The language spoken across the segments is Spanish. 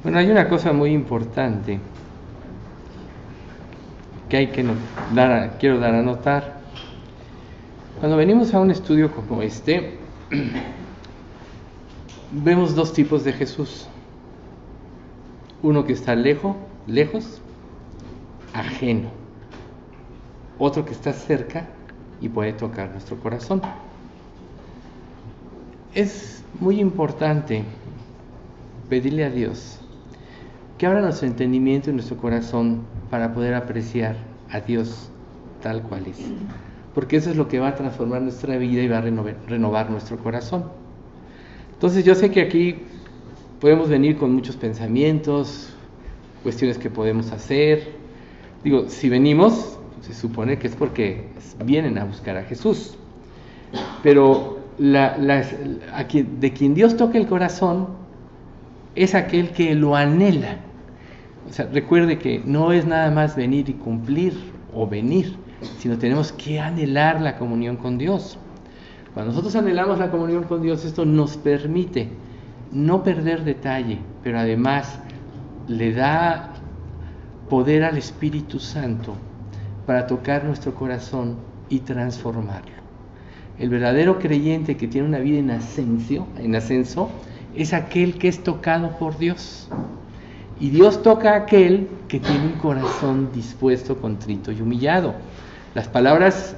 Bueno, hay una cosa muy importante que quiero dar a notar. Cuando venimos a un estudio como este, vemos dos tipos de Jesús. Uno que está lejos, ajeno. Otro que está cerca y puede tocar nuestro corazón. Es muy importante pedirle a Dios que abra nuestro entendimiento y nuestro corazón para poder apreciar a Dios tal cual es. Porque eso es lo que va a transformar nuestra vida y va a renovar nuestro corazón. Entonces yo sé que aquí podemos venir con muchos pensamientos, cuestiones que podemos hacer. Digo, si venimos, se supone que es porque vienen a buscar a Jesús. Pero de quien Dios toca el corazón es aquel que lo anhela. O sea, recuerde que no es nada más venir y cumplir o venir, sino tenemos que anhelar la comunión con Dios. Cuando nosotros anhelamos la comunión con Dios, esto nos permite no perder detalle, pero además le da poder al Espíritu Santo para tocar nuestro corazón y transformarlo. El verdadero creyente que tiene una vida en ascenso, es aquel que es tocado por Dios. Y Dios toca a aquel que tiene un corazón dispuesto, contrito y humillado. Las palabras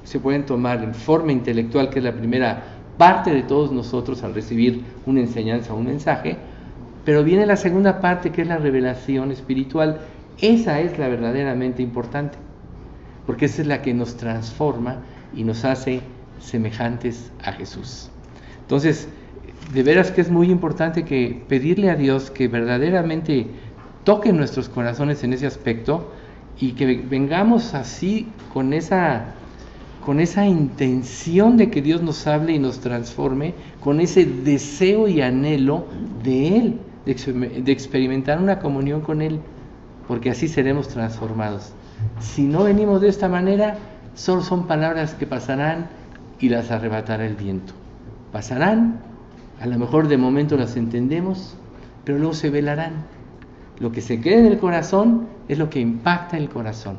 se pueden tomar en forma intelectual, que es la primera parte de todos nosotros al recibir una enseñanza o un mensaje, pero viene la segunda parte, que es la revelación espiritual. Esa es la verdaderamente importante, porque esa es la que nos transforma y nos hace semejantes a Jesús. Entonces, de veras que es muy importante que pedirle a Dios que verdaderamente toque nuestros corazones en ese aspecto y que vengamos así con esa intención de que Dios nos hable y nos transforme, con ese deseo y anhelo de Él, de experimentar una comunión con Él, porque así seremos transformados. Si no venimos de esta manera, solo son palabras que pasarán y las arrebatará el viento. Pasarán, a lo mejor de momento las entendemos, pero luego se velarán. Lo que se queda en el corazón es lo que impacta el corazón.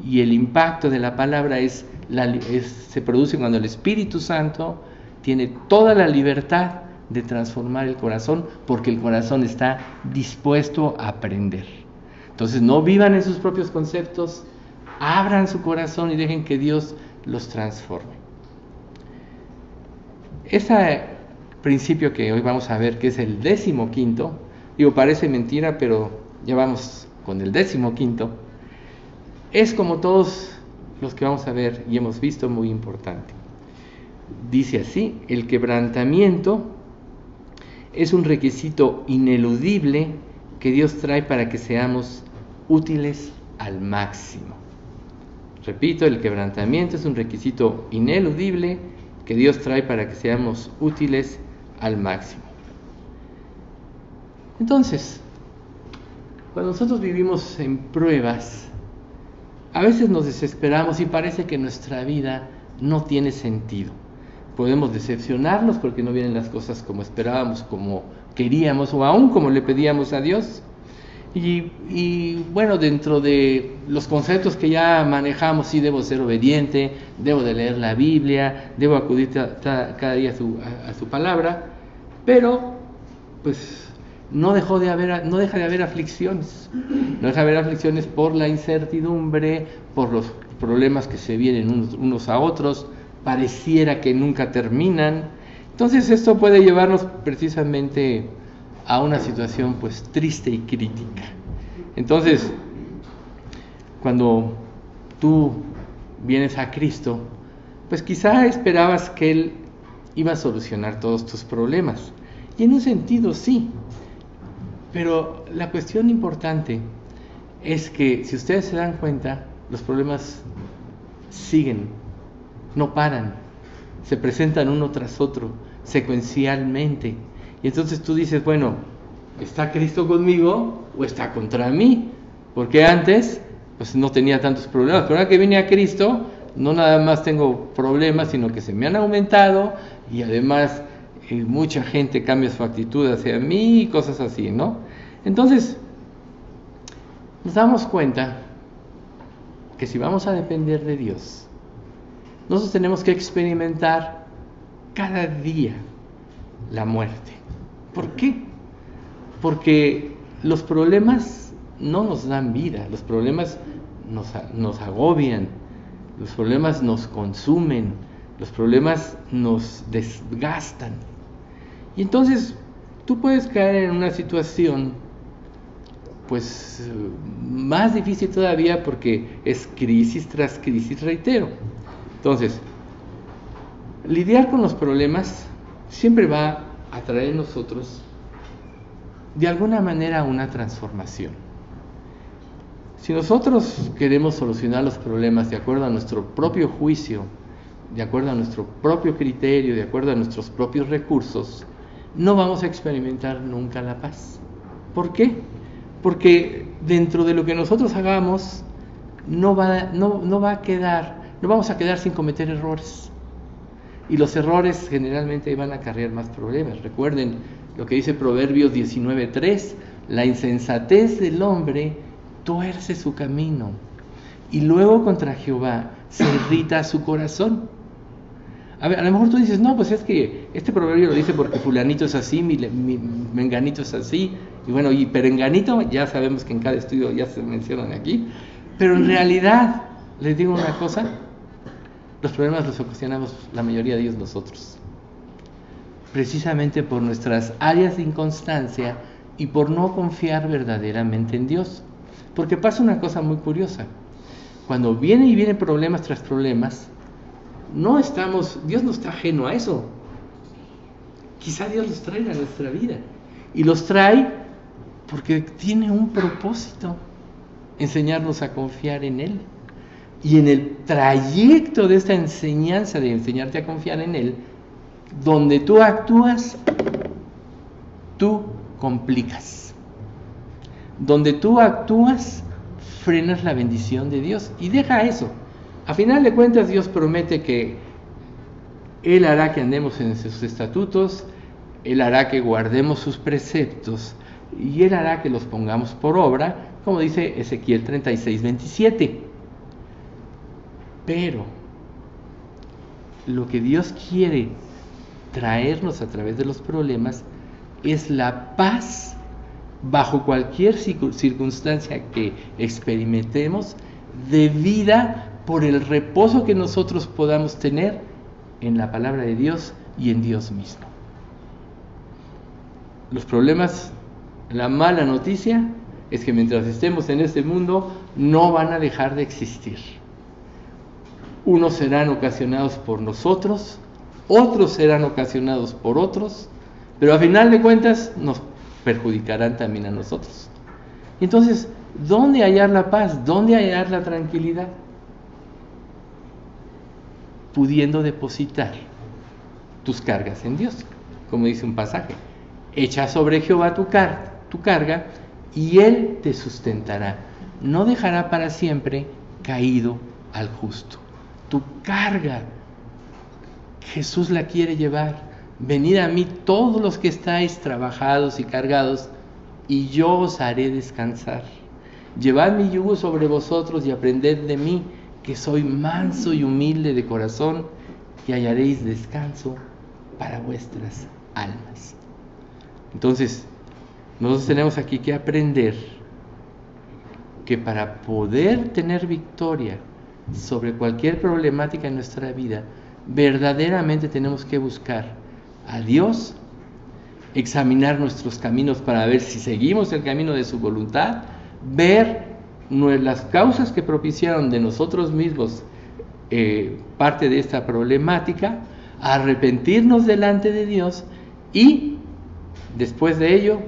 Y el impacto de la palabra se produce cuando el Espíritu Santo tiene toda la libertad de transformar el corazón, porque el corazón está dispuesto a aprender. Entonces no vivan en sus propios conceptos, abran su corazón y dejen que Dios los transforme. Ese principio que hoy vamos a ver, que es el 15º, parece mentira, pero ya vamos con el 15º, es como todos los que vamos a ver y hemos visto, muy importante. Dice así: el quebrantamiento es un requisito ineludible que Dios trae para que seamos útiles al máximo. Repito, el quebrantamiento es un requisito ineludible que Dios trae para que seamos útiles al máximo. Entonces, cuando nosotros vivimos en pruebas, a veces nos desesperamos y parece que nuestra vida no tiene sentido. Podemos decepcionarnos porque no vienen las cosas como esperábamos, como queríamos o aún como le pedíamos a Dios. Y bueno, dentro de los conceptos que ya manejamos, sí, debo ser obediente, debo de leer la Biblia, debo acudir cada día a su palabra, pero pues no deja de haber aflicciones. No deja de haber aflicciones por la incertidumbre, por los problemas que se vienen unos a otros, pareciera que nunca terminan. Entonces esto puede llevarnos precisamente a una situación pues triste y crítica. Entonces, cuando tú vienes a Cristo, pues quizá esperabas que Él iba a solucionar todos tus problemas. Y en un sentido sí, pero la cuestión importante es que, si ustedes se dan cuenta, los problemas siguen, no paran, se presentan uno tras otro, secuencialmente. Y entonces tú dices, bueno, ¿está Cristo conmigo o está contra mí? Porque antes pues no tenía tantos problemas, pero ahora que vine a Cristo, no nada más tengo problemas, sino que se me han aumentado, y además y mucha gente cambia su actitud hacia mí y cosas así, ¿no? Entonces, nos damos cuenta que si vamos a depender de Dios, nosotros tenemos que experimentar cada día la muerte. ¿Por qué? Porque los problemas no nos dan vida, los problemas nos agobian, los problemas nos consumen, los problemas nos desgastan. Y entonces tú puedes caer en una situación pues más difícil todavía, porque es crisis tras crisis, reitero. Entonces, lidiar con los problemas siempre va a traer en nosotros de alguna manera una transformación. Si nosotros queremos solucionar los problemas de acuerdo a nuestro propio juicio, de acuerdo a nuestro propio criterio, de acuerdo a nuestros propios recursos, no vamos a experimentar nunca la paz. ¿Por qué? Porque dentro de lo que nosotros hagamos no vamos a quedar sin cometer errores. Y los errores generalmente van a acarrear más problemas. Recuerden lo que dice Proverbios 19:3: la insensatez del hombre tuerce su camino, y luego contra Jehová se irrita su corazón. A lo mejor tú dices, no, pues es que este proverbio lo dice porque fulanito es así, menganito es así, y bueno, y perenganito, ya sabemos que en cada estudio ya se mencionan aquí, pero en realidad, les digo una cosa, los problemas los ocasionamos la mayoría de ellos nosotros, precisamente por nuestras áreas de inconstancia y por no confiar verdaderamente en Dios. Porque pasa una cosa muy curiosa, cuando vienen problemas tras problemas, Dios no está ajeno a eso. Quizá Dios los trae a nuestra vida, y los trae porque tiene un propósito: enseñarnos a confiar en Él. Y en el trayecto de esta enseñanza de enseñarte a confiar en Él, donde tú actúas, tú complicas. Donde tú actúas, frenas la bendición de Dios. Y deja eso. A final de cuentas, Dios promete que Él hará que andemos en sus estatutos, Él hará que guardemos sus preceptos, y Él hará que los pongamos por obra, como dice Ezequiel 36:27. Pero lo que Dios quiere traernos a través de los problemas es la paz bajo cualquier circunstancia que experimentemos, debida por el reposo que nosotros podamos tener en la palabra de Dios y en Dios mismo. Los problemas, la mala noticia es que mientras estemos en este mundo no van a dejar de existir. Unos serán ocasionados por nosotros, otros serán ocasionados por otros, pero a final de cuentas nos perjudicarán también a nosotros. Entonces, ¿dónde hallar la paz? ¿Dónde hallar la tranquilidad? Pudiendo depositar tus cargas en Dios, como dice un pasaje: echa sobre Jehová tu carga y Él te sustentará, no dejará para siempre caído al justo. Tu carga, Jesús la quiere llevar. Venid a mí todos los que estáis trabajados y cargados, y yo os haré descansar. Llevad mi yugo sobre vosotros y aprended de mí, que soy manso y humilde de corazón, y hallaréis descanso para vuestras almas. Entonces, nosotros tenemos aquí que aprender que para poder tener victoria sobre cualquier problemática en nuestra vida, verdaderamente tenemos que buscar a Dios, examinar nuestros caminos para ver si seguimos el camino de su voluntad, ver las causas que propiciaron de nosotros mismos parte de esta problemática, arrepentirnos delante de Dios y después de ello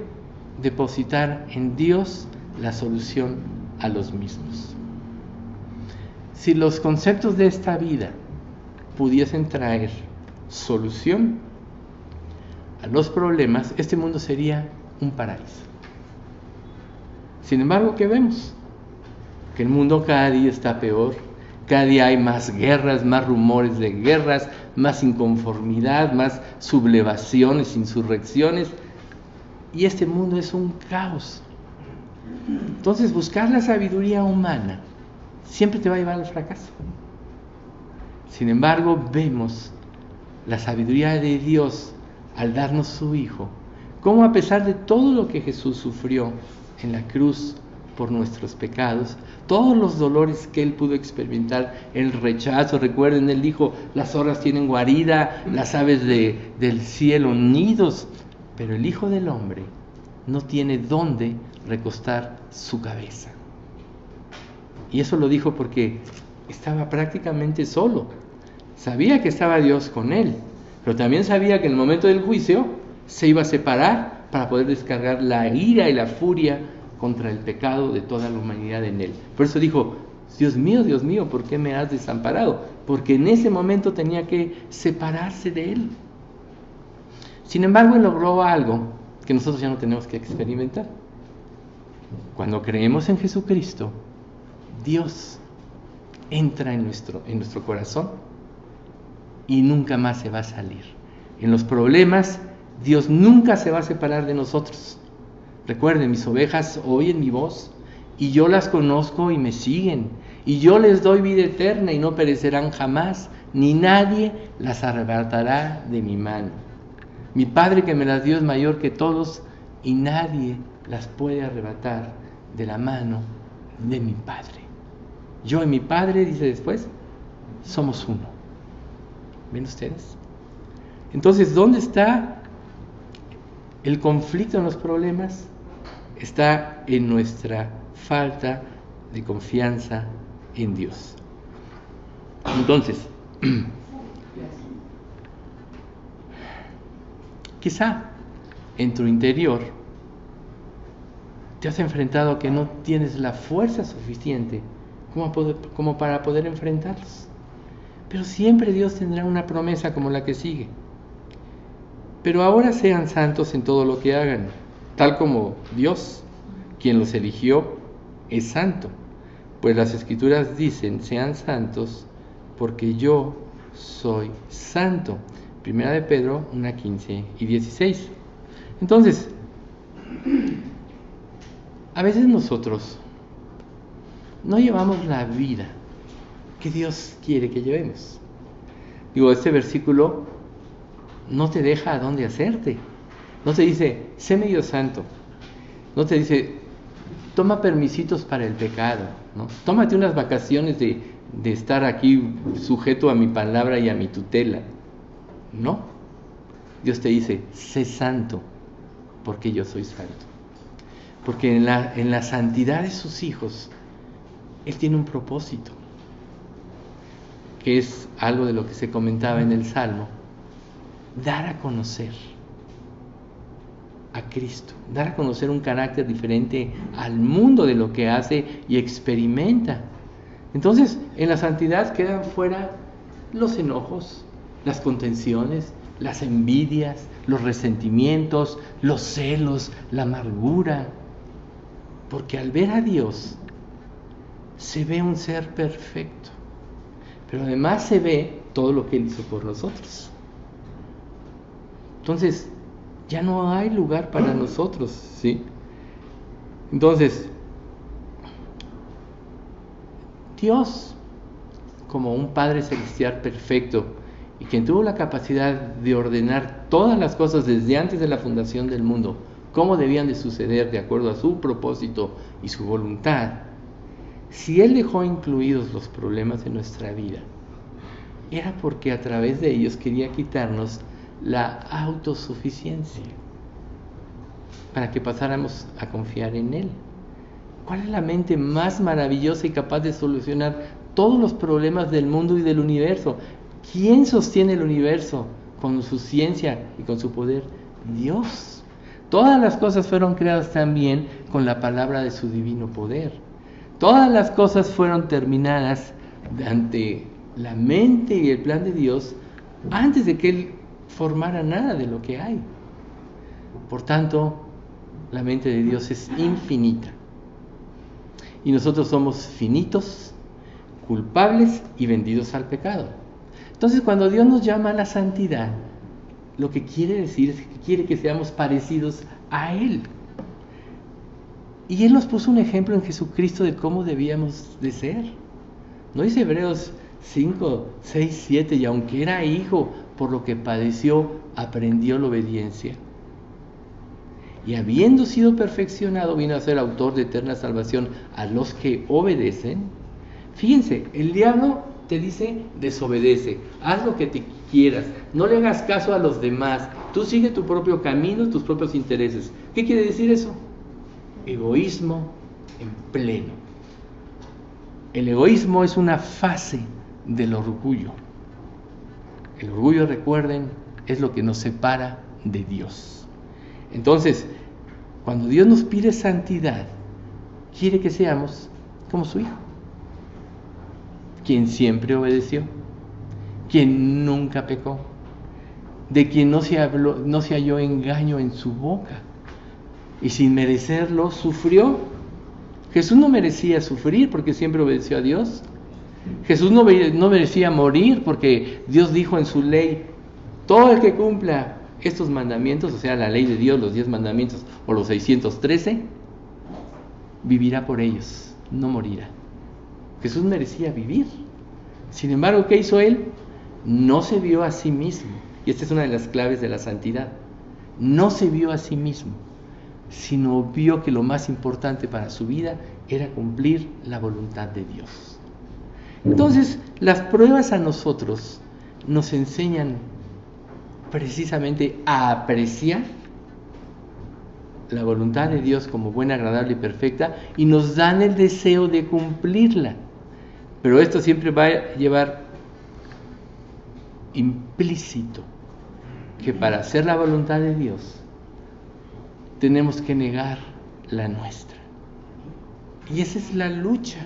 depositar en Dios la solución a los mismos. Si los conceptos de esta vida pudiesen traer solución a los problemas, este mundo sería un paraíso. Sin embargo, ¿qué vemos? Que el mundo cada día está peor, cada día hay más guerras, más rumores de guerras, más inconformidad, más sublevaciones, insurrecciones. Y este mundo es un caos. Entonces, buscar la sabiduría humana siempre te va a llevar al fracaso. Sin embargo, vemos la sabiduría de Dios al darnos su Hijo, cómo a pesar de todo lo que Jesús sufrió en la cruz por nuestros pecados, todos los dolores que Él pudo experimentar, el rechazo, recuerden, Él dijo, las zorras tienen guarida, las aves del cielo nidos, pero el Hijo del Hombre no tiene dónde recostar su cabeza. Y eso lo dijo porque estaba prácticamente solo. Sabía que estaba Dios con Él, pero también sabía que en el momento del juicio se iba a separar para poder descargar la ira y la furia contra el pecado de toda la humanidad en Él. Por eso dijo, Dios mío, ¿por qué me has desamparado? Porque en ese momento tenía que separarse de Él. Sin embargo, Él logró algo que nosotros ya no tenemos que experimentar. Cuando creemos en Jesucristo, Dios entra en nuestro corazón y nunca más se va a salir. En los problemas, Dios nunca se va a separar de nosotros. Recuerden, mis ovejas oyen mi voz y yo las conozco y me siguen. Y yo les doy vida eterna y no perecerán jamás, ni nadie las arrebatará de mi mano. Mi Padre que me las dio es mayor que todos y nadie las puede arrebatar de la mano de mi Padre. Yo y mi Padre, dice después, somos uno. ¿Ven ustedes? Entonces, ¿dónde está el conflicto en los problemas? Está en nuestra falta de confianza en Dios. Entonces, quizá en tu interior te has enfrentado a que no tienes la fuerza suficiente como para poder enfrentarlos. Pero siempre Dios tendrá una promesa como la que sigue. Pero ahora sean santos en todo lo que hagan, tal como Dios, quien los eligió, es santo. Pues las Escrituras dicen, sean santos, porque yo soy santo. Primera de Pedro 1:15 y 16. Entonces, a veces nosotros no llevamos la vida que Dios quiere que llevemos. Digo, este versículo no te deja a dónde hacerte. No te dice, sé medio santo. No te dice, toma permisitos para el pecado, ¿no? Tómate unas vacaciones de estar aquí sujeto a mi palabra y a mi tutela. No. Dios te dice, sé santo, porque yo soy santo. Porque en la santidad de sus hijos, Él tiene un propósito, que es algo de lo que se comentaba en el Salmo: dar a conocer a Cristo, dar a conocer un carácter diferente al mundo de lo que hace y experimenta. Entonces, en la santidad quedan fuera los enojos, las contenciones, las envidias, los resentimientos, los celos, la amargura. Porque al ver a Dios, se ve un ser perfecto, pero además se ve todo lo que Él hizo por nosotros. Entonces, ya no hay lugar para nosotros, ¿sí? Entonces, Dios, como un Padre Celestial perfecto, y quien tuvo la capacidad de ordenar todas las cosas desde antes de la fundación del mundo, cómo debían de suceder de acuerdo a su propósito y su voluntad, si Él dejó incluidos los problemas de nuestra vida, era porque a través de ellos quería quitarnos la autosuficiencia, para que pasáramos a confiar en Él. ¿Cuál es la mente más maravillosa y capaz de solucionar todos los problemas del mundo y del universo? ¿Quién sostiene el universo con su ciencia y con su poder? Dios. Todas las cosas fueron creadas también con la palabra de su divino poder. Todas las cosas fueron terminadas ante la mente y el plan de Dios antes de que Él formara nada de lo que hay. Por tanto, la mente de Dios es infinita. Y nosotros somos finitos, culpables y vendidos al pecado. Entonces, cuando Dios nos llama a la santidad, lo que quiere decir es que quiere que seamos parecidos a Él. Y Él nos puso un ejemplo en Jesucristo de cómo debíamos de ser. ¿No dice Hebreos 5, 6, 7? Y aunque era hijo, por lo que padeció, aprendió la obediencia. Y habiendo sido perfeccionado, vino a ser autor de eterna salvación a los que obedecen. Fíjense, el diablo te dice: desobedece, haz lo que te quieras, no le hagas caso a los demás, tú sigue tu propio camino, tus propios intereses. ¿Qué quiere decir eso? Egoísmo en pleno. El egoísmo es una fase del orgullo. El orgullo, recuerden, es lo que nos separa de Dios. Entonces, cuando Dios nos pide santidad, quiere que seamos como su Hijo, quien siempre obedeció, quien nunca pecó, de quien no se halló engaño en su boca, y sin merecerlo sufrió. Jesús no merecía sufrir porque siempre obedeció a Dios. Jesús no merecía morir porque Dios dijo en su ley: todo el que cumpla estos mandamientos, o sea, la ley de Dios, los 10 mandamientos o los 613, vivirá por ellos, no morirá. Jesús merecía vivir. Sin embargo, ¿qué hizo Él? No se vio a sí mismo. Y esta es una de las claves de la santidad. No se vio a sí mismo, sino vio que lo más importante para su vida era cumplir la voluntad de Dios. Entonces, las pruebas a nosotros nos enseñan precisamente a apreciar la voluntad de Dios como buena, agradable y perfecta, y nos dan el deseo de cumplirla. Pero esto siempre va a llevar implícito que para hacer la voluntad de Dios tenemos que negar la nuestra. Y esa es la lucha.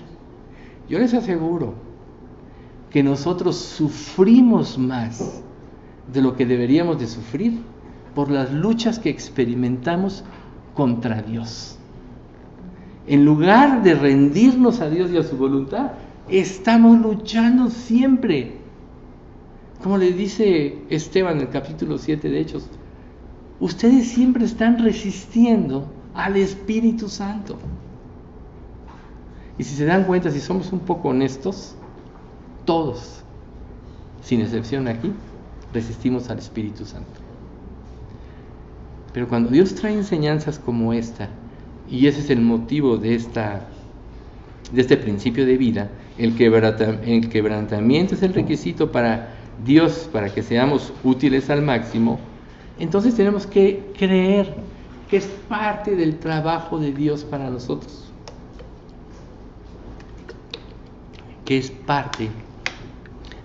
Yo les aseguro que nosotros sufrimos más de lo que deberíamos de sufrir por las luchas que experimentamos contra Dios. En lugar de rendirnos a Dios y a su voluntad, estamos luchando siempre. Como le dice Esteban en el capítulo 7 de Hechos: ustedes siempre están resistiendo al Espíritu Santo. Y si se dan cuenta, si somos un poco honestos, todos, sin excepción aquí, resistimos al Espíritu Santo. Pero cuando Dios trae enseñanzas como esta, y ese es el motivo de este principio de vida, el quebrantamiento es el requisito para Dios, para que seamos útiles al máximo, entonces tenemos que creer que es parte del trabajo de Dios para nosotros, que es parte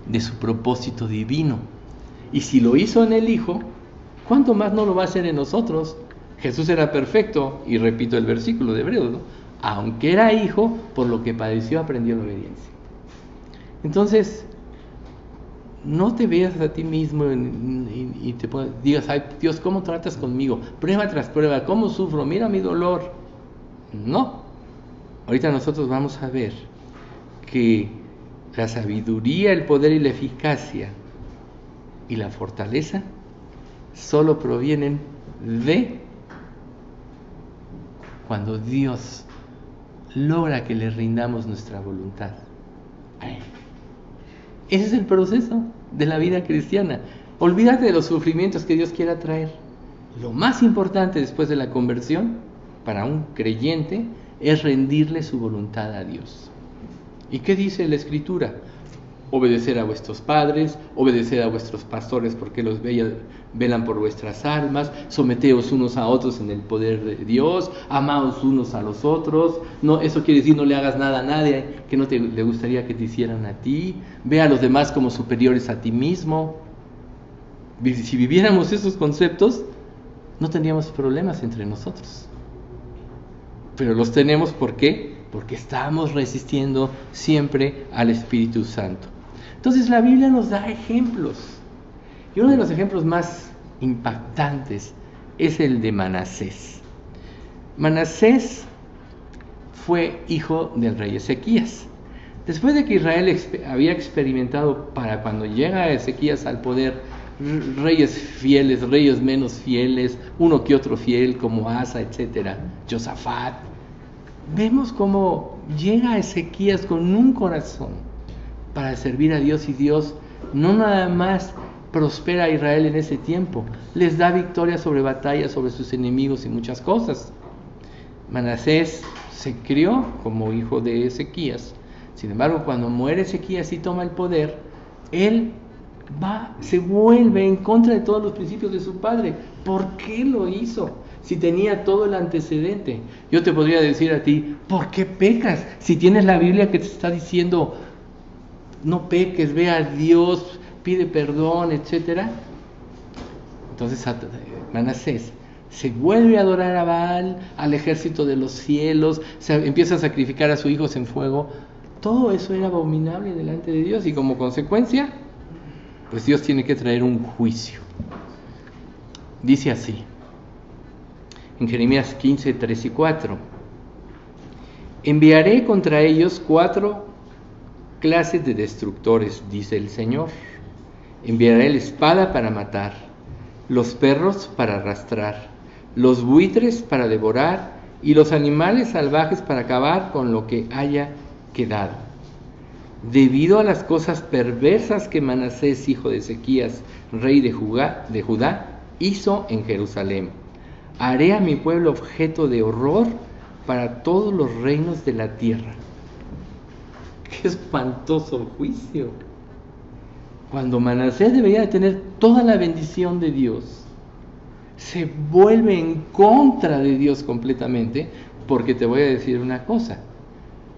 de su propósito divino. Y si lo hizo en el Hijo, ¿cuánto más no lo va a hacer en nosotros? Jesús era perfecto, y repito el versículo de Hebreos, ¿no? Aunque era hijo, por lo que padeció aprendió la obediencia. Entonces, no te veas a ti mismo y digas: ay Dios, ¿cómo tratas conmigo? Prueba tras prueba, ¿cómo sufro? Mira mi dolor. No. Ahorita nosotros vamos a ver que la sabiduría, el poder y la eficacia y la fortaleza solo provienen de cuando Dios logra que le rindamos nuestra voluntad a Él. Ese es el proceso de la vida cristiana. Olvídate de los sufrimientos que Dios quiera traer. Lo más importante después de la conversión para un creyente es rendirle su voluntad a Dios. ¿Y qué dice la Escritura? Obedecer a vuestros padres, obedecer a vuestros pastores porque los velan por vuestras almas, someteos unos a otros en el poder de Dios, amaos unos a los otros. No, eso quiere decir: no le hagas nada a nadie que no le gustaría que te hicieran a ti, ve a los demás como superiores a ti mismo. Si viviéramos esos conceptos, no tendríamos problemas entre nosotros. Pero los tenemos, ¿por qué? Porque estamos resistiendo siempre al Espíritu Santo. Entonces la Biblia nos da ejemplos, y uno de los ejemplos más impactantes es el de Manasés. Manasés fue hijo del rey Ezequías. Después de que Israel había experimentado, para cuando llega Ezequías al poder, reyes fieles, reyes menos fieles, uno que otro fiel como Asa, etcétera, Josafat, vemos cómo llega Ezequías con un corazón para servir a Dios, y Dios no nada más prospera a Israel en ese tiempo, les da victoria sobre batallas, sobre sus enemigos y muchas cosas. Manasés se crió como hijo de Ezequías. Sin embargo, cuando muere Ezequías y toma el poder, él se vuelve en contra de todos los principios de su padre. ¿Por qué lo hizo? Si tenía todo el antecedente. Yo te podría decir a ti, ¿por qué pecas? Si tienes la Biblia que te está diciendo, no peques, ve a Dios, pide perdón, etcétera. Entonces Manasés se vuelve a adorar a Baal, al ejército de los cielos, empieza a sacrificar a sus hijos en fuego. Todo eso era abominable delante de Dios, y como consecuencia, pues Dios tiene que traer un juicio. Dice así, en Jeremías 15, 3 y 4: enviaré contra ellos 4 clases de destructores, dice el Señor. Enviaré la espada para matar, los perros para arrastrar, los buitres para devorar, y los animales salvajes para acabar con lo que haya quedado. Debido a las cosas perversas que Manasés, hijo de Ezequías, rey de Judá, hizo en Jerusalén, haré a mi pueblo objeto de horror para todos los reinos de la tierra. ¡Qué espantoso juicio! Cuando Manasés debería de tener toda la bendición de Dios, se vuelve en contra de Dios completamente, porque te voy a decir una cosa.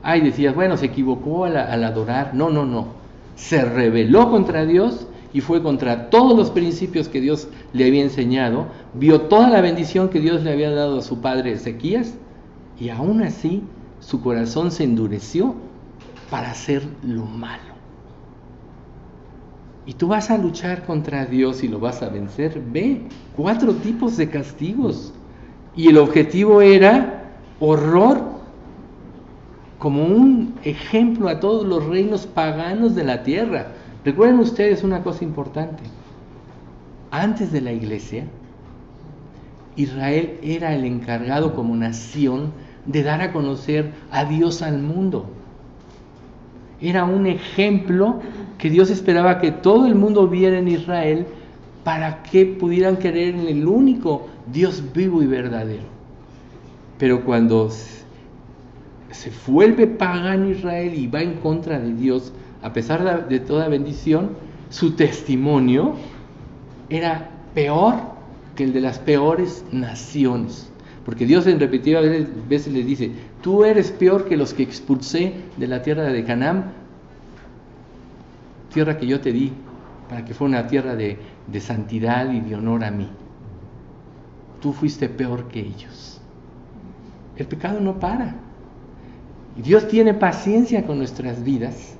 Decías, bueno, se equivocó al adorar. No. Se rebeló contra Dios y fue contra todos los principios que Dios le había enseñado. Vio toda la bendición que Dios le había dado a su padre Ezequías, y aún así su corazón se endureció para hacer lo malo. Y tú vas a luchar contra Dios y lo vas a vencer. Ve, 4 tipos de castigos. Y el objetivo era horror, como un ejemplo a todos los reinos paganos de la tierra. Recuerden ustedes una cosa importante. Antes de la iglesia, Israel era el encargado como nación de dar a conocer a Dios al mundo. Era un ejemplo que Dios esperaba que todo el mundo viera en Israel, para que pudieran creer en el único Dios vivo y verdadero. Pero cuando se vuelve pagano Israel y va en contra de Dios, a pesar de toda bendición, su testimonio era peor que el de las peores naciones. Porque Dios en repetidas veces les dice, tú eres peor que los que expulsé de la tierra de Canaán, tierra que yo te di para que fuera una tierra de santidad y de honor a mí. Tú fuiste peor que ellos. El pecado no para. Y Dios tiene paciencia con nuestras vidas,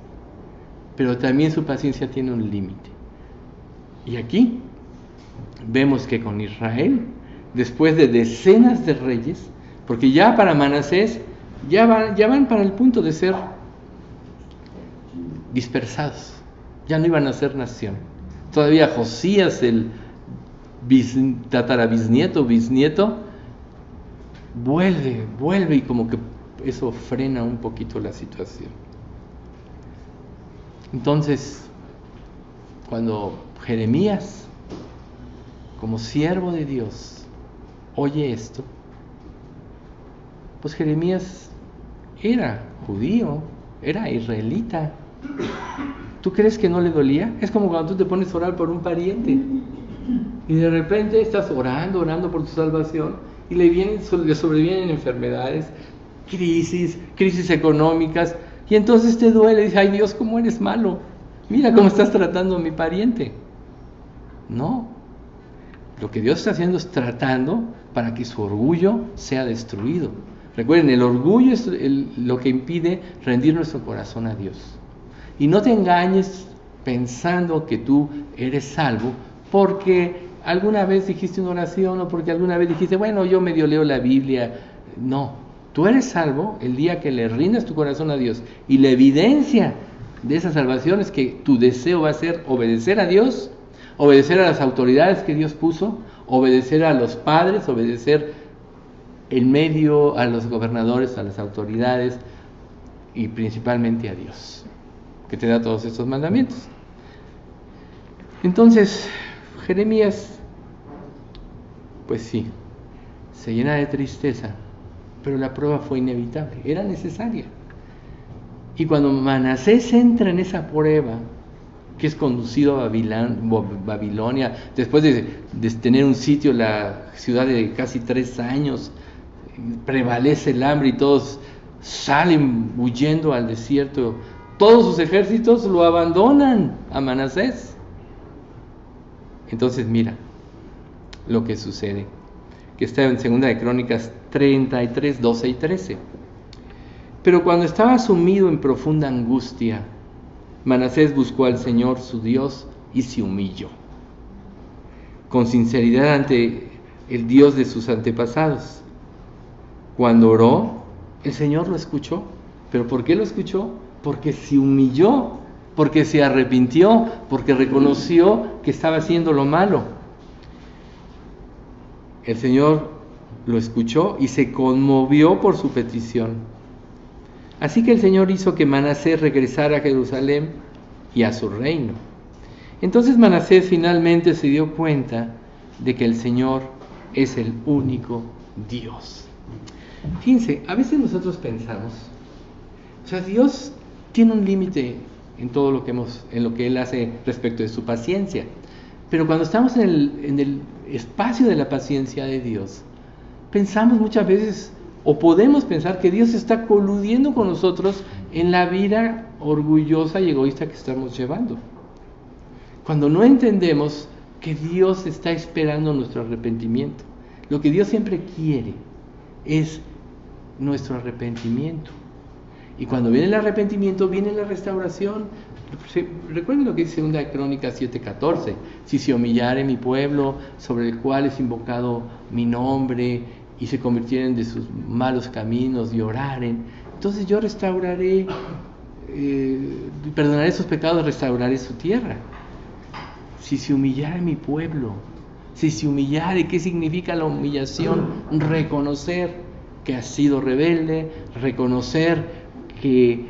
pero también su paciencia tiene un límite. Y aquí vemos que con Israel, después de decenas de reyes, porque ya para Manasés ya van para el punto de ser dispersados, ya no iban a ser nación. Todavía Josías, el bisnieto, vuelve, y como que eso frena un poquito la situación. Entonces, cuando Jeremías, como siervo de Dios, oye esto, pues Jeremías era judío, era israelita. ¿Tú crees que no le dolía? Es como cuando tú te pones a orar por un pariente y de repente estás orando por tu salvación, y le sobrevienen enfermedades, crisis económicas, y entonces te duele y dices, ay Dios, ¿cómo eres malo? Mira cómo estás tratando a mi pariente. No, lo que Dios está haciendo es tratando para que su orgullo sea destruido. Recuerden, el orgullo es lo que impide rendir nuestro corazón a Dios. Y no te engañes pensando que tú eres salvo porque alguna vez dijiste una oración, o porque alguna vez dijiste, bueno, yo medio leo la Biblia. No, Tú eres salvo el día que le rindas tu corazón a Dios. Y la evidencia de esa salvación es que tu deseo va a ser obedecer a Dios, obedecer a las autoridades que Dios puso, obedecer a los padres, obedecer en medio a los gobernadores, a las autoridades y principalmente a Dios, que te da todos estos mandamientos. Entonces, Jeremías, pues sí, se llena de tristeza, pero la prueba fue inevitable, era necesaria. Y cuando Manasés entra en esa prueba, que es conducido a Babilonia, después de tener un sitio, la ciudad de casi 3 años, prevalece el hambre y todos salen huyendo al desierto, todos sus ejércitos lo abandonan a Manasés. Entonces mira lo que sucede, que está en 2 de Crónicas 33, 12 y 13. Pero cuando estaba sumido en profunda angustia, Manasés buscó al Señor su Dios y se humilló con sinceridad ante el Dios de sus antepasados. Cuando oró, el Señor lo escuchó. ¿Pero por qué lo escuchó? Porque se humilló, porque se arrepintió, porque reconoció que estaba haciendo lo malo. El Señor lo escuchó y se conmovió por su petición. Así que el Señor hizo que Manasés regresara a Jerusalén y a su reino. Entonces Manasés finalmente se dio cuenta de que el Señor es el único Dios. Fíjense, a veces nosotros pensamos, o sea, Dios tiene un límite en todo lo que en lo que Él hace respecto de su paciencia. Pero cuando estamos en el espacio de la paciencia de Dios, pensamos muchas veces, o podemos pensar que Dios está coludiendo con nosotros en la vida orgullosa y egoísta que estamos llevando. Cuando no entendemos que Dios está esperando nuestro arrepentimiento. Lo que Dios siempre quiere es nuestro arrepentimiento. Y cuando viene el arrepentimiento, viene la restauración. Recuerden lo que dice 2 Crónicas 7:14. Si se humillare mi pueblo, sobre el cual es invocado mi nombre, y se convirtieren de sus malos caminos y oraren, entonces yo restauraré, perdonaré sus pecados, restauraré su tierra. Si se humillare mi pueblo, si se humillare, ¿qué significa la humillación? Reconocer que has sido rebelde, reconocer que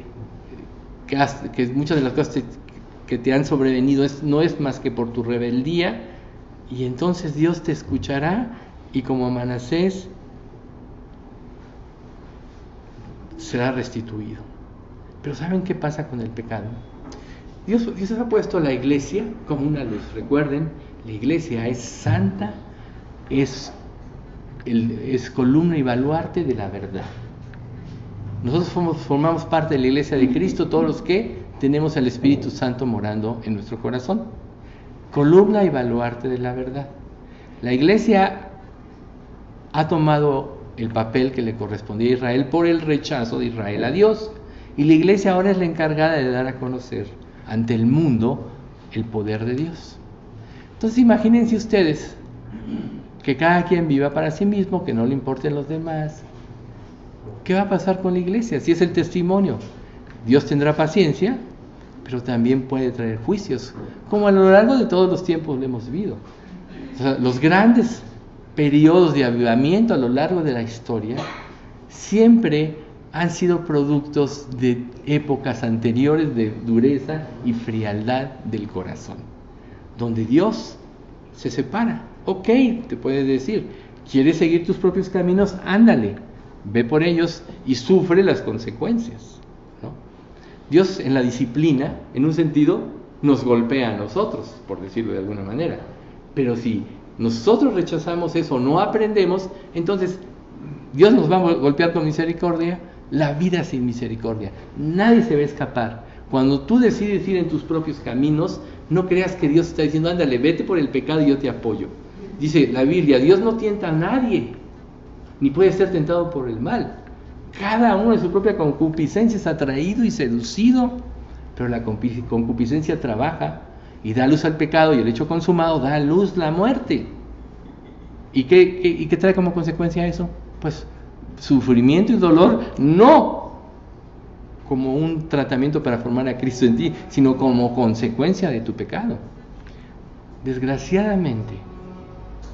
muchas de las cosas que te han sobrevenido no es más que por tu rebeldía, y entonces Dios te escuchará, y como Manasés será restituido. Pero ¿saben qué pasa con el pecado? Dios ha puesto a la iglesia como una luz. Recuerden, la iglesia es santa, es columna y baluarte de la verdad. Nosotros formamos parte de la iglesia de Cristo, todos los que tenemos el Espíritu Santo morando en nuestro corazón. Columna y baluarte de la verdad. La iglesia ha tomado el papel que le correspondía a Israel por el rechazo de Israel a Dios, y la iglesia ahora es la encargada de dar a conocer ante el mundo el poder de Dios. Entonces imagínense ustedes que cada quien viva para sí mismo, que no le importen los demás. ¿Qué va a pasar con la iglesia? Si es el testimonio, Dios tendrá paciencia, pero también puede traer juicios, como a lo largo de todos los tiempos lo hemos vivido. O sea, los grandes periodos de avivamiento a lo largo de la historia siempre han sido productos de épocas anteriores de dureza y frialdad del corazón, donde Dios se separa. Ok, te puede decir, ¿quieres seguir tus propios caminos? Ándale, ve por ellos y sufre las consecuencias, ¿no? Dios en la disciplina, en un sentido, nos golpea a nosotros, por decirlo de alguna manera. Pero si nosotros rechazamos eso, no aprendemos, entonces Dios nos va a golpear con misericordia, la vida sin misericordia. Nadie se va a escapar. Cuando tú decides ir en tus propios caminos, no creas que Dios está diciendo, ándale, vete por el pecado y yo te apoyo. Dice la Biblia, Dios no tienta a nadie, ni puede ser tentado por el mal. Cada uno de su propia concupiscencia es atraído y seducido, pero la concupiscencia trabaja y da luz al pecado, y el hecho consumado da a luz la muerte. ¿Y qué trae como consecuencia eso? Pues sufrimiento y dolor, no como un tratamiento para formar a Cristo en ti, sino como consecuencia de tu pecado. Desgraciadamente,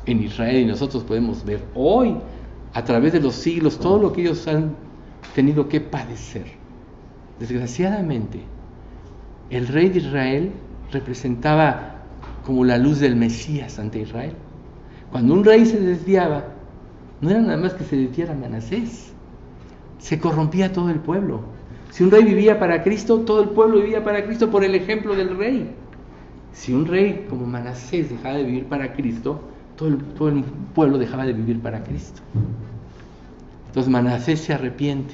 en Israel, y nosotros podemos ver hoy, a través de los siglos, todo lo que ellos han tenido que padecer. Desgraciadamente, el rey de Israel representaba como la luz del Mesías ante Israel. Cuando un rey se desviaba, no era nada más que se desviara Manasés, se corrompía todo el pueblo. Si un rey vivía para Cristo, todo el pueblo vivía para Cristo por el ejemplo del rey. Si un rey como Manasés dejaba de vivir para Cristo, todo el pueblo dejaba de vivir para Cristo. Entonces Manasés se arrepiente,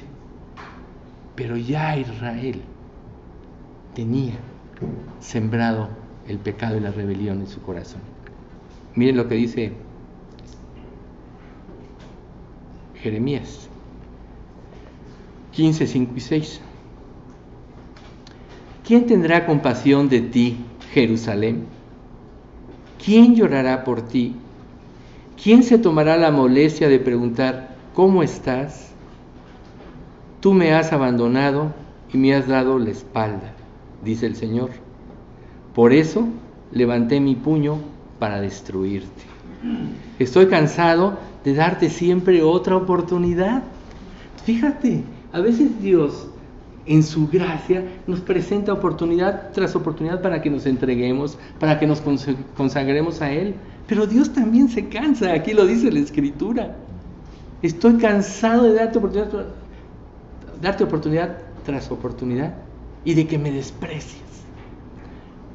pero ya Israel tenía sembrado el pecado y la rebelión en su corazón. Miren lo que dice Jeremías 15, 5 y 6. ¿Quién tendrá compasión de ti, Jerusalén? ¿Quién llorará por ti? ¿Quién se tomará la molestia de preguntar, ¿cómo estás? Tú me has abandonado y me has dado la espalda, dice el Señor. Por eso levanté mi puño para destruirte. Estoy cansado de darte siempre otra oportunidad. Fíjate, a veces Dios, en su gracia, nos presenta oportunidad tras oportunidad para que nos entreguemos, para que nos consagremos a Él. Pero Dios también se cansa, aquí lo dice la Escritura. Estoy cansado de darte oportunidad tras oportunidad y de que me desprecies.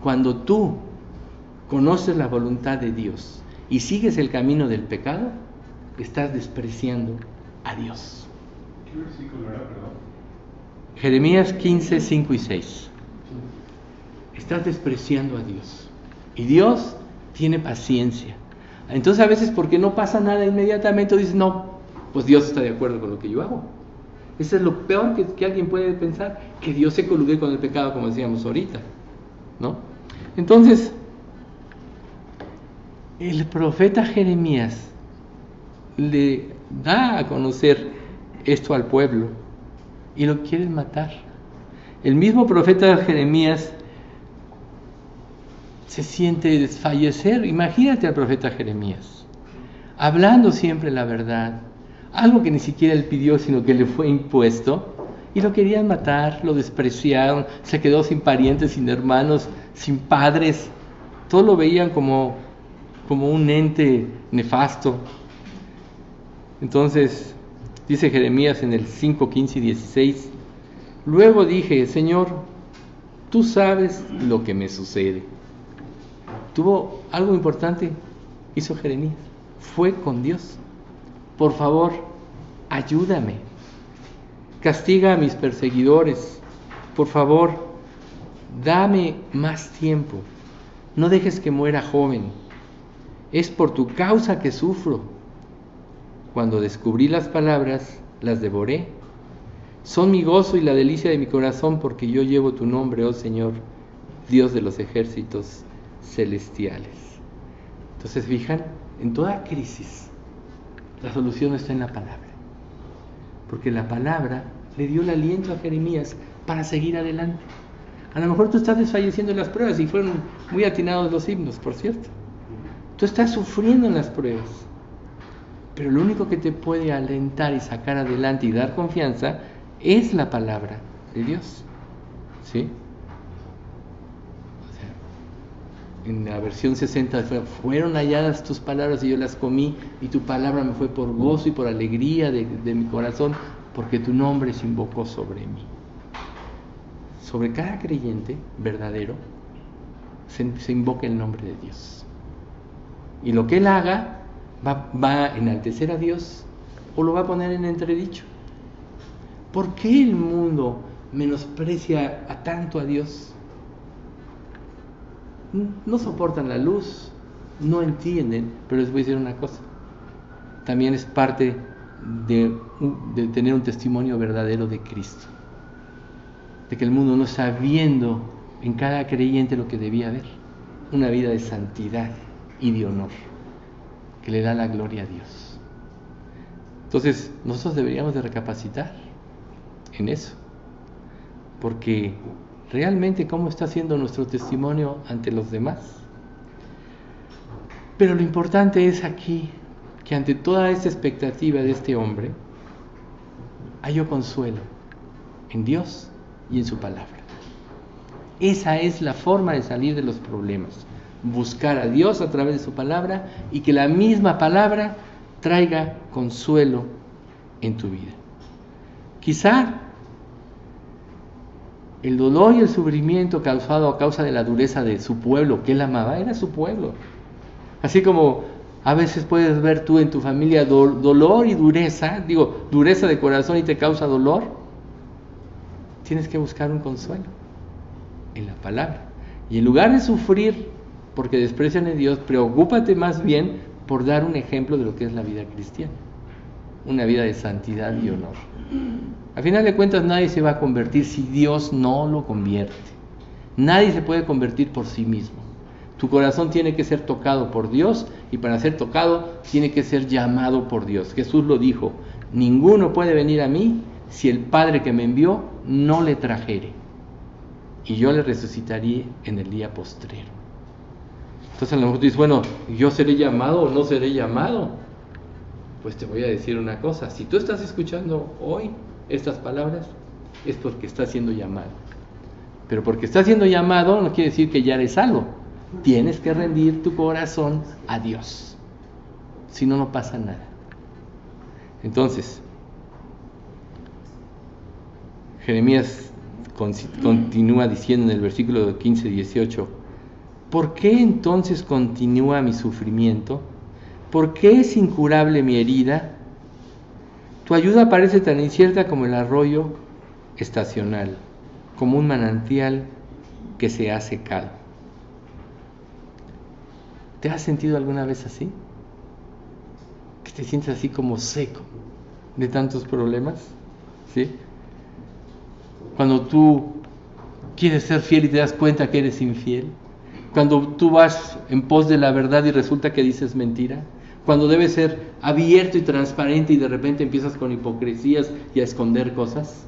Cuando tú conoces la voluntad de Dios y sigues el camino del pecado, estás despreciando a Dios. ¿Qué versículo era, perdón? Jeremías 15, 5 y 6. Estás despreciando a Dios. Y Dios tiene paciencia. Entonces a veces porque no pasa nada inmediatamente dices, no, pues Dios está de acuerdo con lo que yo hago. Eso es lo peor que alguien puede pensar, que Dios se colude con el pecado, como decíamos ahorita, ¿no? Entonces, el profeta Jeremías le da a conocer esto al pueblo y lo quieren matar. El mismo profeta Jeremías se siente desfallecer. Imagínate al profeta Jeremías hablando siempre la verdad, algo que ni siquiera él pidió, sino que le fue impuesto, y lo querían matar, lo despreciaron, se quedó sin parientes, sin hermanos, sin padres. Todos lo veían como un ente nefasto. Entonces dice Jeremías en el 5, 15 y 16, luego dije, Señor, tú sabes lo que me sucede. Tuvo algo importante, hizo Jeremías, fue con Dios. Por favor, ayúdame, castiga a mis perseguidores, por favor, dame más tiempo, no dejes que muera joven, es por tu causa que sufro. Cuando descubrí las palabras, las devoré. Son mi gozo y la delicia de mi corazón, porque yo llevo tu nombre, oh Señor, Dios de los ejércitos celestiales. Entonces, fijan, en toda crisis, la solución está en la palabra. Porque la palabra le dio el aliento a Jeremías para seguir adelante. A lo mejor tú estás desfalleciendo en las pruebas, y fueron muy atinados los himnos, por cierto. Tú estás sufriendo en las pruebas, pero lo único que te puede alentar y sacar adelante y dar confianza es la palabra de Dios. ¿Sí? O sea, en la versión 60 fueron halladas tus palabras y yo las comí, y tu palabra me fue por gozo y por alegría de mi corazón, porque tu nombre se invocó sobre mí. Sobre cada creyente verdadero se invoca el nombre de Dios. Y lo que él haga va a enaltecer a Dios o lo va a poner en entredicho. ¿Por qué el mundo menosprecia a tanto a Dios? No soportan la luz, no entienden, pero les voy a decir una cosa. También es parte de tener un testimonio verdadero de Cristo. De que el mundo no está viendo en cada creyente lo que debía haber. Una vida de santidad y de honor, que le da la gloria a Dios. Entonces, nosotros deberíamos de recapacitar en eso, porque realmente cómo está siendo nuestro testimonio ante los demás. Pero lo importante es aquí que ante toda esta expectativa de este hombre, halló consuelo en Dios y en su palabra. Esa es la forma de salir de los problemas, buscar a Dios a través de su palabra y que la misma palabra traiga consuelo en tu vida. Quizá el dolor y el sufrimiento causado a causa de la dureza de su pueblo, que él amaba, era su pueblo. Así como a veces puedes ver tú en tu familia dolor y dureza, dureza de corazón y te causa dolor, tienes que buscar un consuelo en la palabra. Y en lugar de sufrir porque desprecian a Dios, preocúpate más bien por dar un ejemplo de lo que es la vida cristiana, una vida de santidad y honor. Al final de cuentas nadie se va a convertir si Dios no lo convierte. Nadie se puede convertir por sí mismo. Tu corazón tiene que ser tocado por Dios y para ser tocado tiene que ser llamado por Dios. Jesús lo dijo, ninguno puede venir a mí si el Padre que me envió no le trajere y yo le resucitaré en el día postrero. Entonces a lo mejor tú dices, bueno, ¿yo seré llamado o no seré llamado? Pues te voy a decir una cosa, si tú estás escuchando hoy estas palabras es porque estás siendo llamado. Pero porque estás siendo llamado no quiere decir que ya eres salvo. Tienes que rendir tu corazón a Dios. Si no, no pasa nada. Entonces, Jeremías continúa diciendo en el versículo 15-18, ¿por qué entonces continúa mi sufrimiento? ¿Por qué es incurable mi herida? Tu ayuda parece tan incierta como el arroyo estacional, como un manantial que se ha secado. ¿Te has sentido alguna vez así? ¿Que te sientes así como seco de tantos problemas? ¿Sí? Cuando tú quieres ser fiel y te das cuenta que eres infiel. Cuando tú vas en pos de la verdad y resulta que dices mentira. Cuando debes ser abierto y transparente y de repente empiezas con hipocresías y a esconder cosas.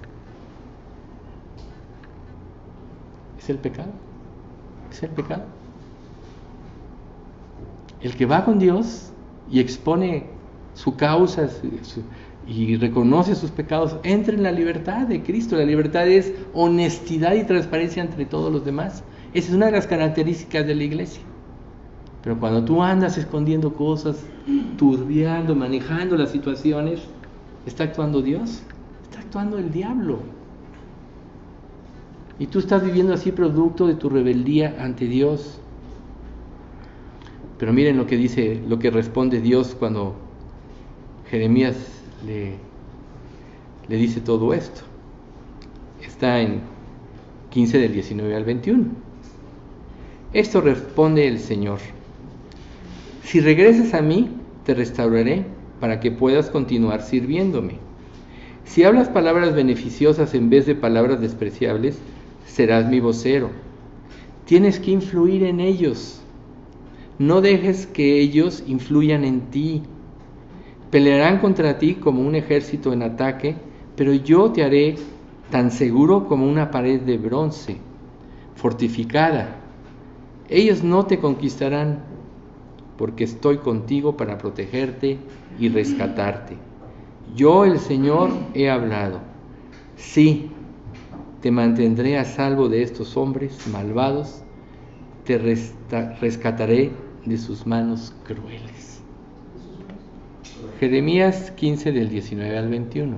¿Es el pecado? ¿Es el pecado? El que va con Dios y expone su causa y reconoce sus pecados, entra en la libertad de Cristo. La libertad es honestidad y transparencia entre todos los demás. Esa es una de las características de la iglesia. Pero cuando tú andas escondiendo cosas, turbiando, manejando las situaciones, ¿está actuando Dios? Está actuando el diablo. Y tú estás viviendo así producto de tu rebeldía ante Dios. Pero miren lo que dice, lo que responde Dios cuando Jeremías le dice todo esto. Está en 15 del 19 al 21. Esto responde el Señor: si regresas a mí, te restauraré para que puedas continuar sirviéndome. Si hablas palabras beneficiosas en vez de palabras despreciables, serás mi vocero. Tienes que influir en ellos. No dejes que ellos influyan en ti. Pelearán contra ti como un ejército en ataque, pero yo te haré tan seguro como una pared de bronce, fortificada. Ellos no te conquistarán, porque estoy contigo para protegerte y rescatarte. Yo, el Señor, he hablado. Sí, te mantendré a salvo de estos hombres malvados, te rescataré de sus manos crueles. Jeremías 15 del 19 al 21.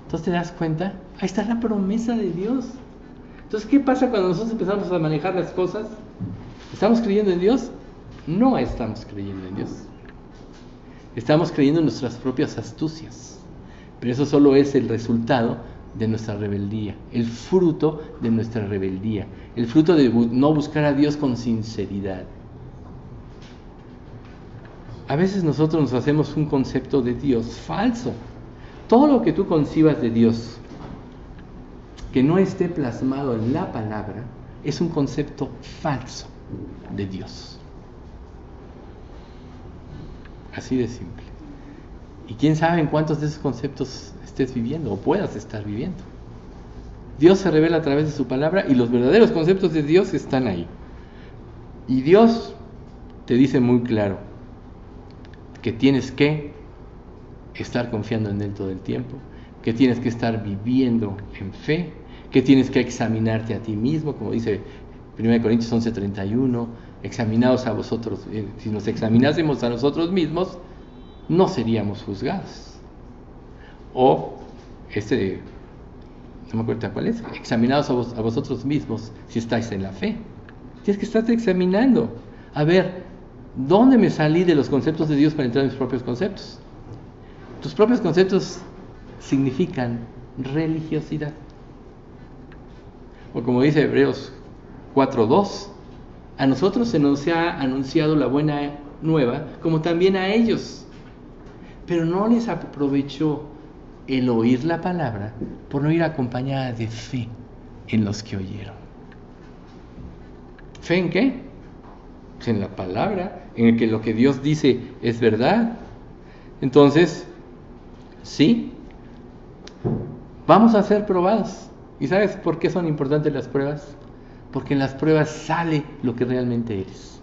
Entonces, ¿te das cuenta? Ahí está la promesa de Dios. Entonces, ¿qué pasa cuando nosotros empezamos a manejar las cosas? ¿Estamos creyendo en Dios? No estamos creyendo en Dios. Estamos creyendo en nuestras propias astucias. Pero eso solo es el resultado de nuestra rebeldía, el fruto de nuestra rebeldía, el fruto de no buscar a Dios con sinceridad. A veces nosotros nos hacemos un concepto de Dios falso. Todo lo que tú concibas de Dios que no esté plasmado en la palabra es un concepto falso de Dios. Así de simple. Y quién sabe en cuántos de esos conceptos estés viviendo o puedas estar viviendo. Dios se revela a través de su palabra y los verdaderos conceptos de Dios están ahí. Y Dios te dice muy claro que tienes que estar confiando en Él todo el tiempo, que tienes que estar viviendo en fe, que tienes que examinarte a ti mismo, como dice 1 Corintios 11:31, examinaos a vosotros. Si nos examinásemos a nosotros mismos, no seríamos juzgados. O no me acuerdo cuál es, examinaos a vosotros mismos si estáis en la fe. Tienes que estarte examinando, a ver, ¿dónde me salí de los conceptos de Dios para entrar en mis propios conceptos? Tus propios conceptos significan religiosidad. O como dice Hebreos 4:2, a nosotros se nos ha anunciado la buena nueva, como también a ellos. Pero no les aprovechó el oír la palabra por no ir acompañada de fe en los que oyeron. ¿Fe en qué? Pues en la palabra, en el que lo que Dios dice es verdad. Entonces, sí, vamos a ser probados. ¿Y sabes por qué son importantes las pruebas? Porque en las pruebas sale lo que realmente eres.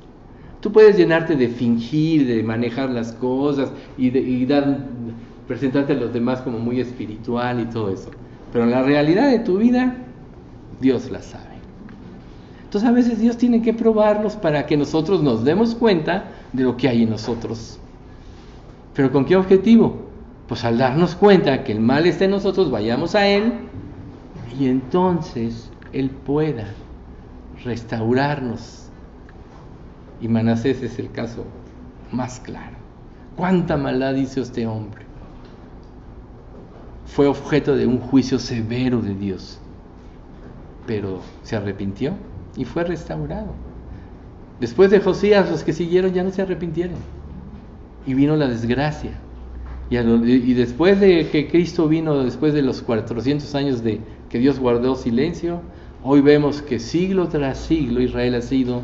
Tú puedes llenarte de fingir, de manejar las cosas y presentarte a los demás como muy espiritual y todo eso. Pero la realidad de tu vida, Dios la sabe. Entonces a veces Dios tiene que probarlos para que nosotros nos demos cuenta de lo que hay en nosotros. ¿Pero con qué objetivo? Pues al darnos cuenta que el mal está en nosotros, vayamos a Él y entonces Él pueda restaurarnos. Y Manasés es el caso más claro. ¿Cuánta maldad hizo este hombre? Fue objeto de un juicio severo de Dios, pero se arrepintió y fue restaurado. Después de Josías, los que siguieron ya no se arrepintieron y vino la desgracia. Y después de que Cristo vino, después de los 400 años de que Dios guardó silencio, hoy vemos que siglo tras siglo Israel ha sido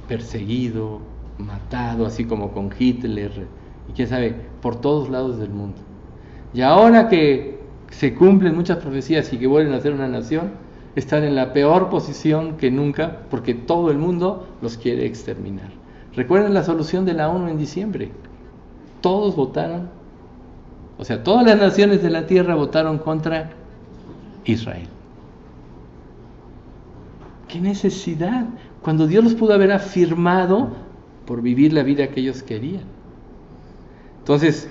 perseguido, matado, así como con Hitler y quién sabe, por todos lados del mundo. Y ahora que se cumplen muchas profecías y que vuelven a ser una nación, están en la peor posición que nunca, porque todo el mundo los quiere exterminar. Recuerden la solución de la ONU en diciembre. Todos votaron, o sea, todas las naciones de la tierra votaron contra Israel. ¿Qué necesidad? Cuando Dios los pudo haber afirmado por vivir la vida que ellos querían. Entonces,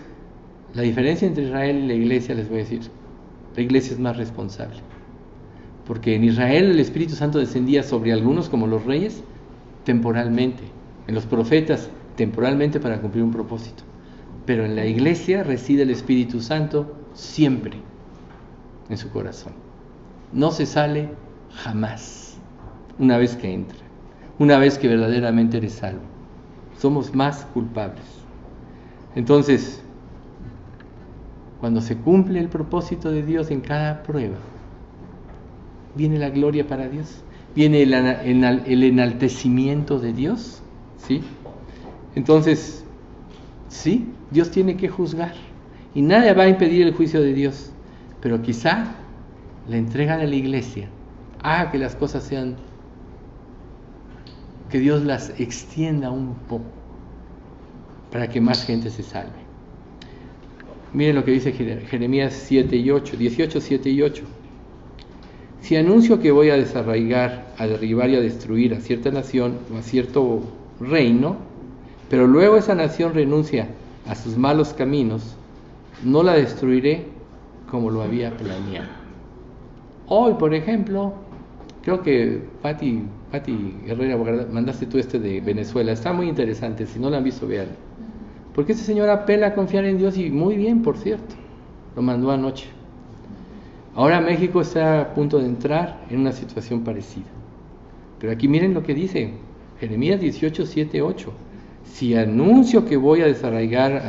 la diferencia entre Israel y la iglesia, les voy a decir, la iglesia es más responsable. Porque en Israel el Espíritu Santo descendía sobre algunos como los reyes, temporalmente. En los profetas, temporalmente para cumplir un propósito. Pero en la iglesia reside el Espíritu Santo siempre en su corazón. No se sale jamás, una vez que entra, una vez que verdaderamente eres salvo. Somos más culpables. Entonces, cuando se cumple el propósito de Dios en cada prueba, viene la gloria para Dios, viene el enaltecimiento de Dios, ¿sí? Entonces, sí, Dios tiene que juzgar y nadie va a impedir el juicio de Dios, pero quizá la entrega de la iglesia haga que las cosas sean, que Dios las extienda un poco para que más gente se salve. Miren lo que dice Jeremías 18, 7 y 8. Si anuncio que voy a desarraigar, a derribar y a destruir a cierta nación o a cierto reino, pero luego esa nación renuncia a sus malos caminos, no la destruiré como lo había planeado. Hoy, por ejemplo, creo que Pati Herrera, mandaste tú de Venezuela, está muy interesante, si no lo han visto, véanlo. Porque este señor apela a confiar en Dios y muy bien, por cierto, lo mandó anoche. Ahora México está a punto de entrar en una situación parecida. Pero aquí miren lo que dice Jeremías 18, 7, 8. Si anuncio que voy a desarraigar,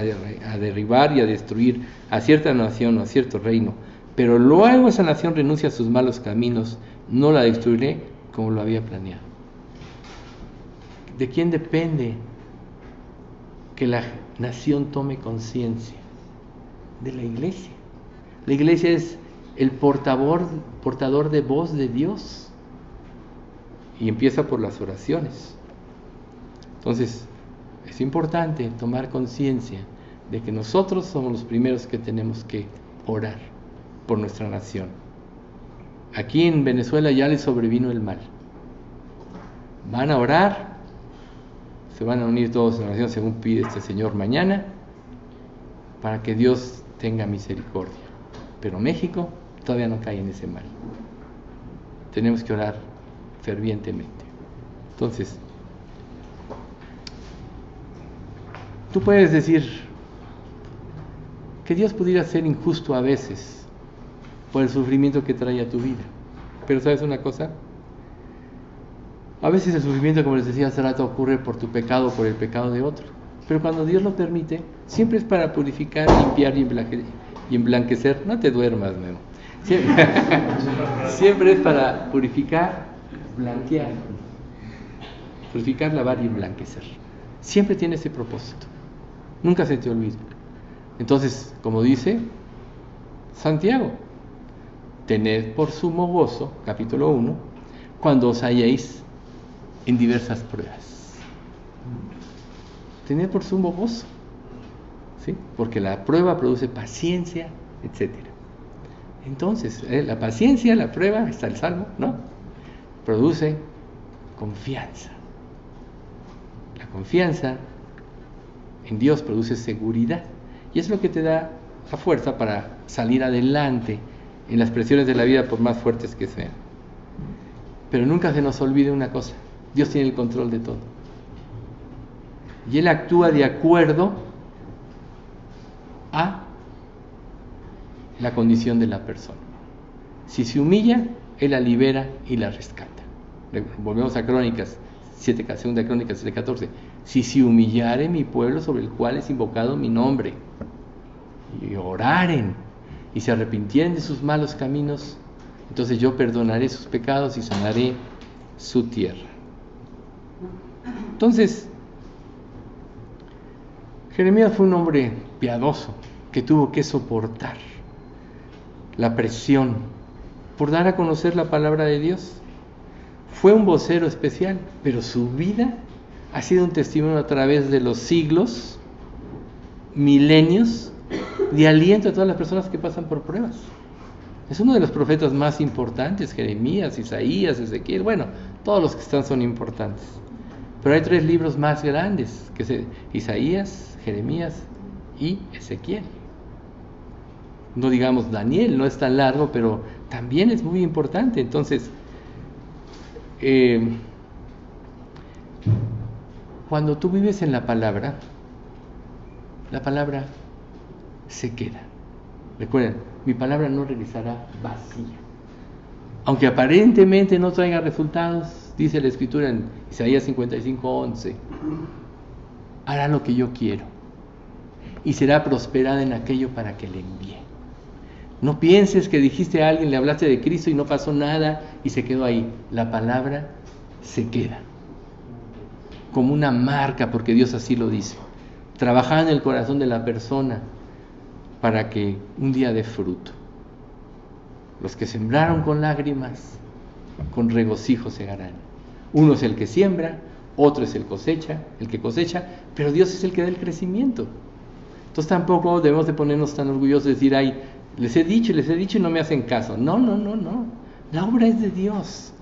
a derribar y a destruir a cierta nación o a cierto reino, pero luego esa nación renuncia a sus malos caminos, no la destruiré como lo había planeado. ¿De quién depende que nación tome conciencia de la iglesia. La iglesia es el portador de voz de Dios, y empieza por las oraciones. Entonces, es importante tomar conciencia de que nosotros somos los primeros que tenemos que orar por nuestra nación. Aquí en Venezuela ya les sobrevino el mal. Van a orar, se van a unir todos en oración según pide este Señor mañana, para que Dios tenga misericordia. Pero México todavía no cae en ese mal. Tenemos que orar fervientemente. Entonces, tú puedes decir que Dios pudiera ser injusto a veces por el sufrimiento que trae a tu vida. Pero ¿sabes una cosa? A veces el sufrimiento, como les decía hace rato, ocurre por tu pecado o por el pecado de otro. Pero cuando Dios lo permite, siempre es para purificar, limpiar y emblanquecer. No te duermas, Memo. Siempre es para purificar, blanquear. Purificar, lavar y emblanquecer. Siempre tiene ese propósito. Nunca se te olvide. Entonces, como dice Santiago, tened por sumo gozo, capítulo 1, cuando os halléis en diversas pruebas. Tened por sumo gozo, ¿sí? Porque la prueba produce paciencia, etc. Entonces, la paciencia, la prueba, está el Salmo, ¿no? Produce confianza. La confianza en Dios produce seguridad, y es lo que te da la fuerza para salir adelante en las presiones de la vida, por más fuertes que sean. Pero nunca se nos olvide una cosa: Dios tiene el control de todo, y Él actúa de acuerdo a la condición de la persona. Si se humilla, Él la libera y la rescata. Volvemos a Crónicas 7, segunda Crónicas 7:14. Si se humillare mi pueblo, sobre el cual es invocado mi nombre, y oraren y se arrepintieren de sus malos caminos, entonces yo perdonaré sus pecados y sanaré su tierra. Entonces, Jeremías fue un hombre piadoso que tuvo que soportar la presión por dar a conocer la palabra de Dios. Fue un vocero especial, pero su vida ha sido un testimonio a través de los siglos, milenios, de aliento a todas las personas que pasan por pruebas. Es uno de los profetas más importantes: Jeremías, Isaías, Ezequiel. Bueno, todos los que están son importantes, pero hay 3 libros más grandes, que son Isaías, Jeremías y Ezequiel. No digamos Daniel, no es tan largo, pero también es muy importante. Entonces, cuando tú vives en la palabra se queda. Recuerden, mi palabra no regresará vacía. Aunque aparentemente no traiga resultados, dice la Escritura en Isaías 55:11, hará lo que yo quiero y será prosperada en aquello para que le envíe. No pienses que dijiste a alguien, le hablaste de Cristo y no pasó nada y se quedó ahí. La palabra se queda como una marca, porque Dios así lo dice, trabajada en el corazón de la persona para que un día dé fruto. Los que sembraron con lágrimas, con regocijo segarán. Uno es el que siembra, otro es el que cosecha, pero Dios es el que da el crecimiento. Entonces tampoco debemos de ponernos tan orgullosos de decir, ay, les he dicho y no me hacen caso. No. La obra es de Dios.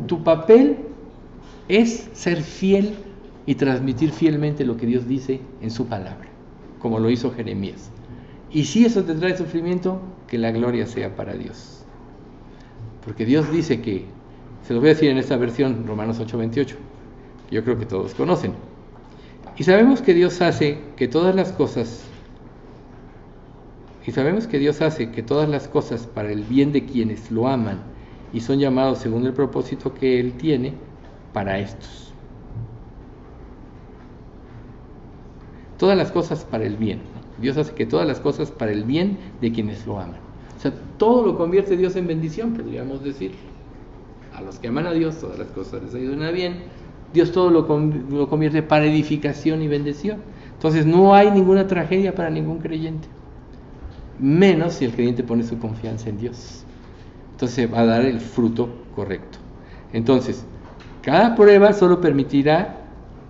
Tu papel es ser fiel y transmitir fielmente lo que Dios dice en su palabra, como lo hizo Jeremías. Y si eso te trae sufrimiento, que la gloria sea para Dios. Porque Dios dice que, se lo voy a decir en esta versión, Romanos 8:28, que yo creo que todos conocen. Y sabemos que Dios hace que todas las cosas para el bien de quienes lo aman y son llamados según el propósito que Él tiene para estos. Todas las cosas para el bien. Dios hace que todas las cosas para el bien de quienes lo aman. O sea, todo lo convierte Dios en bendición, podríamos decir. A los que aman a Dios, todas las cosas les ayudan a bien. Dios todo lo convierte para edificación y bendición. Entonces no hay ninguna tragedia para ningún creyente, menos si el creyente pone su confianza en Dios. Entonces va a dar el fruto correcto. Entonces, cada prueba solo permitirá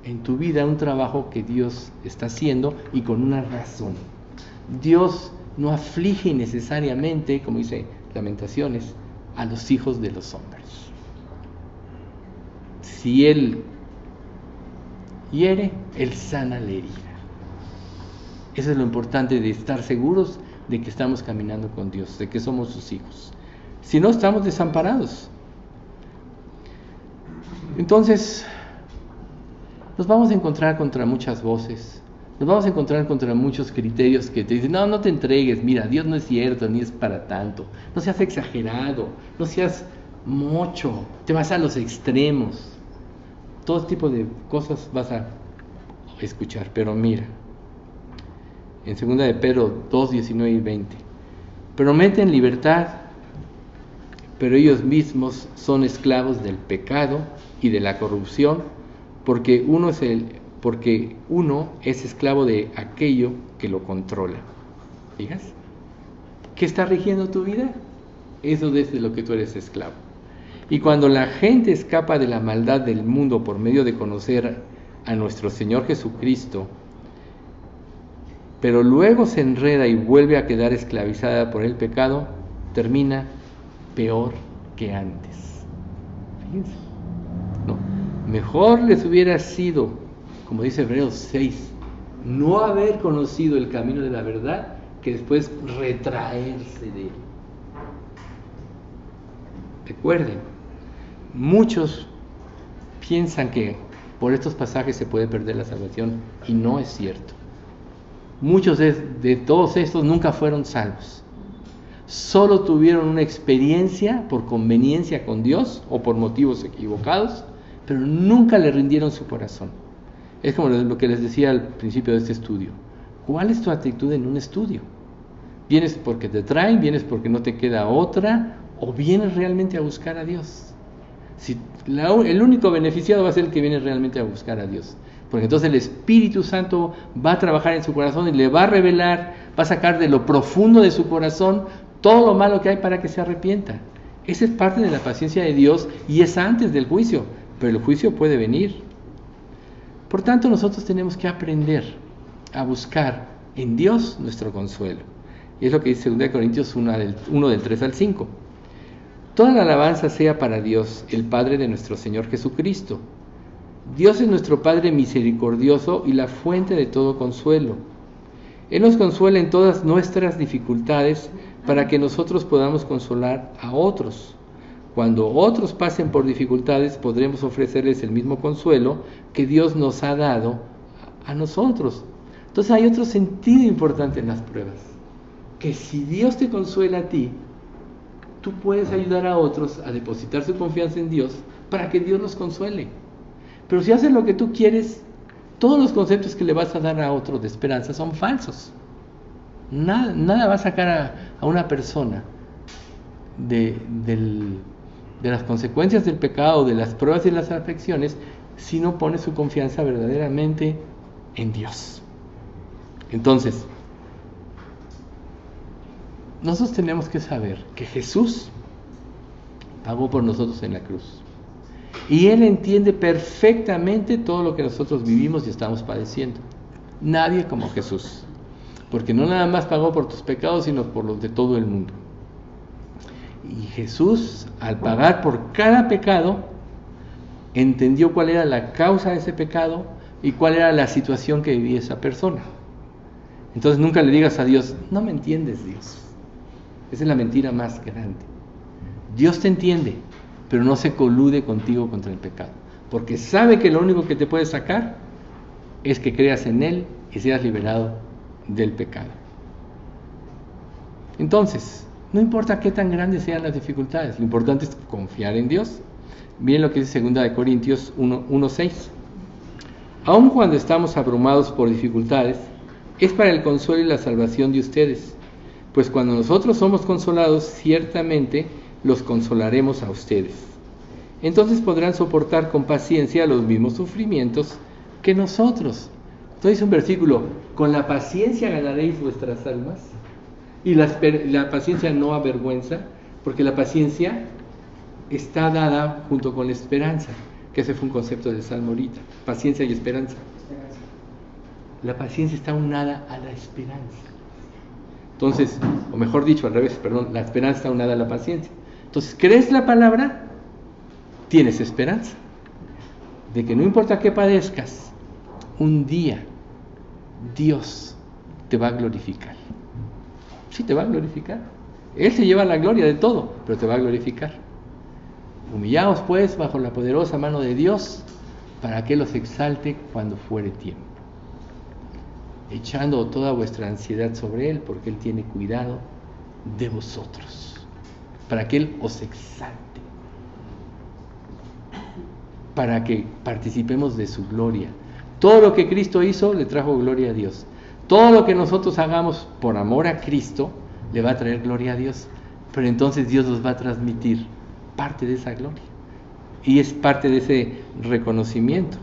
en tu vida un trabajo que Dios está haciendo y con una razón. Dios no aflige necesariamente, como dice Lamentaciones, a los hijos de los hombres. Si Él hiere, Él sana la herida. Eso es lo importante de estar seguros de que estamos caminando con Dios, de que somos sus hijos. Si no, estamos desamparados. Entonces, nos vamos a encontrar contra muchas voces, nos vamos a encontrar contra muchos criterios que te dicen, no, no te entregues, mira, Dios no es cierto, ni es para tanto, no seas exagerado, no seas mocho, te vas a los extremos. Todo tipo de cosas vas a escuchar, pero mira, en 2 de Pedro 2, 19 y 20, prometen libertad, pero ellos mismos son esclavos del pecado y de la corrupción, porque uno es esclavo de aquello que lo controla. ¿Fijas? ¿Qué está rigiendo tu vida? Eso es de lo que tú eres esclavo. Y cuando la gente escapa de la maldad del mundo por medio de conocer a nuestro Señor Jesucristo, pero luego se enreda y vuelve a quedar esclavizada por el pecado, termina peor que antes. Fíjense. No, mejor les hubiera sido, como dice Hebreos 6, no haber conocido el camino de la verdad que después retraerse de él. Recuerden, muchos piensan que por estos pasajes se puede perder la salvación y no es cierto. Muchos de todos estos nunca fueron salvos. Solo tuvieron una experiencia por conveniencia con Dios o por motivos equivocados, pero nunca le rindieron su corazón. Es como lo que les decía al principio de este estudio. ¿Cuál es tu actitud en un estudio? ¿Vienes porque te traen? ¿Vienes porque no te queda otra? ¿O vienes realmente a buscar a Dios? Si el único beneficiado va a ser el que viene realmente a buscar a Dios. Porque entonces el Espíritu Santo va a trabajar en su corazón y le va a revelar, va a sacar de lo profundo de su corazón todo lo malo que hay para que se arrepienta. Esa es parte de la paciencia de Dios y es antes del juicio, pero el juicio puede venir. Por tanto, nosotros tenemos que aprender a buscar en Dios nuestro consuelo. Y es lo que dice 2 Corintios 1 del 3 al 5. Toda la alabanza sea para Dios, el Padre de nuestro Señor Jesucristo. Dios es nuestro Padre misericordioso y la fuente de todo consuelo. Él nos consuela en todas nuestras dificultades para que nosotros podamos consolar a otros. Cuando otros pasen por dificultades, podremos ofrecerles el mismo consuelo que Dios nos ha dado a nosotros. Entonces hay otro sentido importante en las pruebas, que si Dios te consuela a ti, tú puedes ayudar a otros a depositar su confianza en Dios para que Dios los consuele. Pero si haces lo que tú quieres, todos los conceptos que le vas a dar a otro de esperanza son falsos. Nada va a sacar a una persona de las consecuencias del pecado, de las pruebas y las aflicciones, si no pone su confianza verdaderamente en Dios. Entonces, nosotros tenemos que saber que Jesús pagó por nosotros en la cruz. Y Él entiende perfectamente todo lo que nosotros vivimos y estamos padeciendo. Nadie como Jesús. Porque no nada más pagó por tus pecados, sino por los de todo el mundo. Y Jesús, al pagar por cada pecado, entendió cuál era la causa de ese pecado y cuál era la situación que vivía esa persona. Entonces nunca le digas a Dios, no me entiendes, Dios. Esa es la mentira más grande. Dios te entiende, pero no se colude contigo contra el pecado, porque sabe que lo único que te puede sacar es que creas en Él y seas liberado del pecado. Entonces, no importa qué tan grandes sean las dificultades, lo importante es confiar en Dios. Miren lo que dice 2 Corintios 1:6. Aun cuando estamos abrumados por dificultades, es para el consuelo y la salvación de ustedes, pues cuando nosotros somos consolados, ciertamente los consolaremos a ustedes. Entonces podrán soportar con paciencia los mismos sufrimientos que nosotros. Entonces un versículo, con la paciencia ganaréis vuestras almas, y la paciencia no avergüenza, porque la paciencia está dada junto con la esperanza, que ese fue un concepto del Salmo ahorita, paciencia y esperanza. La paciencia está unada a la esperanza. Entonces, o mejor dicho, al revés, perdón, la esperanza está unada a la paciencia. Entonces, ¿crees la palabra? Tienes esperanza de que no importa qué padezcas, un día Dios te va a glorificar. Sí, te va a glorificar. Él se lleva la gloria de todo, pero te va a glorificar. Humillaos pues bajo la poderosa mano de Dios, para que los exalte cuando fuere tiempo, echando toda vuestra ansiedad sobre Él, porque Él tiene cuidado de vosotros, para que Él os exalte, para que participemos de su gloria. Todo lo que Cristo hizo le trajo gloria a Dios. Todo lo que nosotros hagamos por amor a Cristo le va a traer gloria a Dios, pero entonces Dios nos va a transmitir parte de esa gloria, y es parte de ese reconocimiento.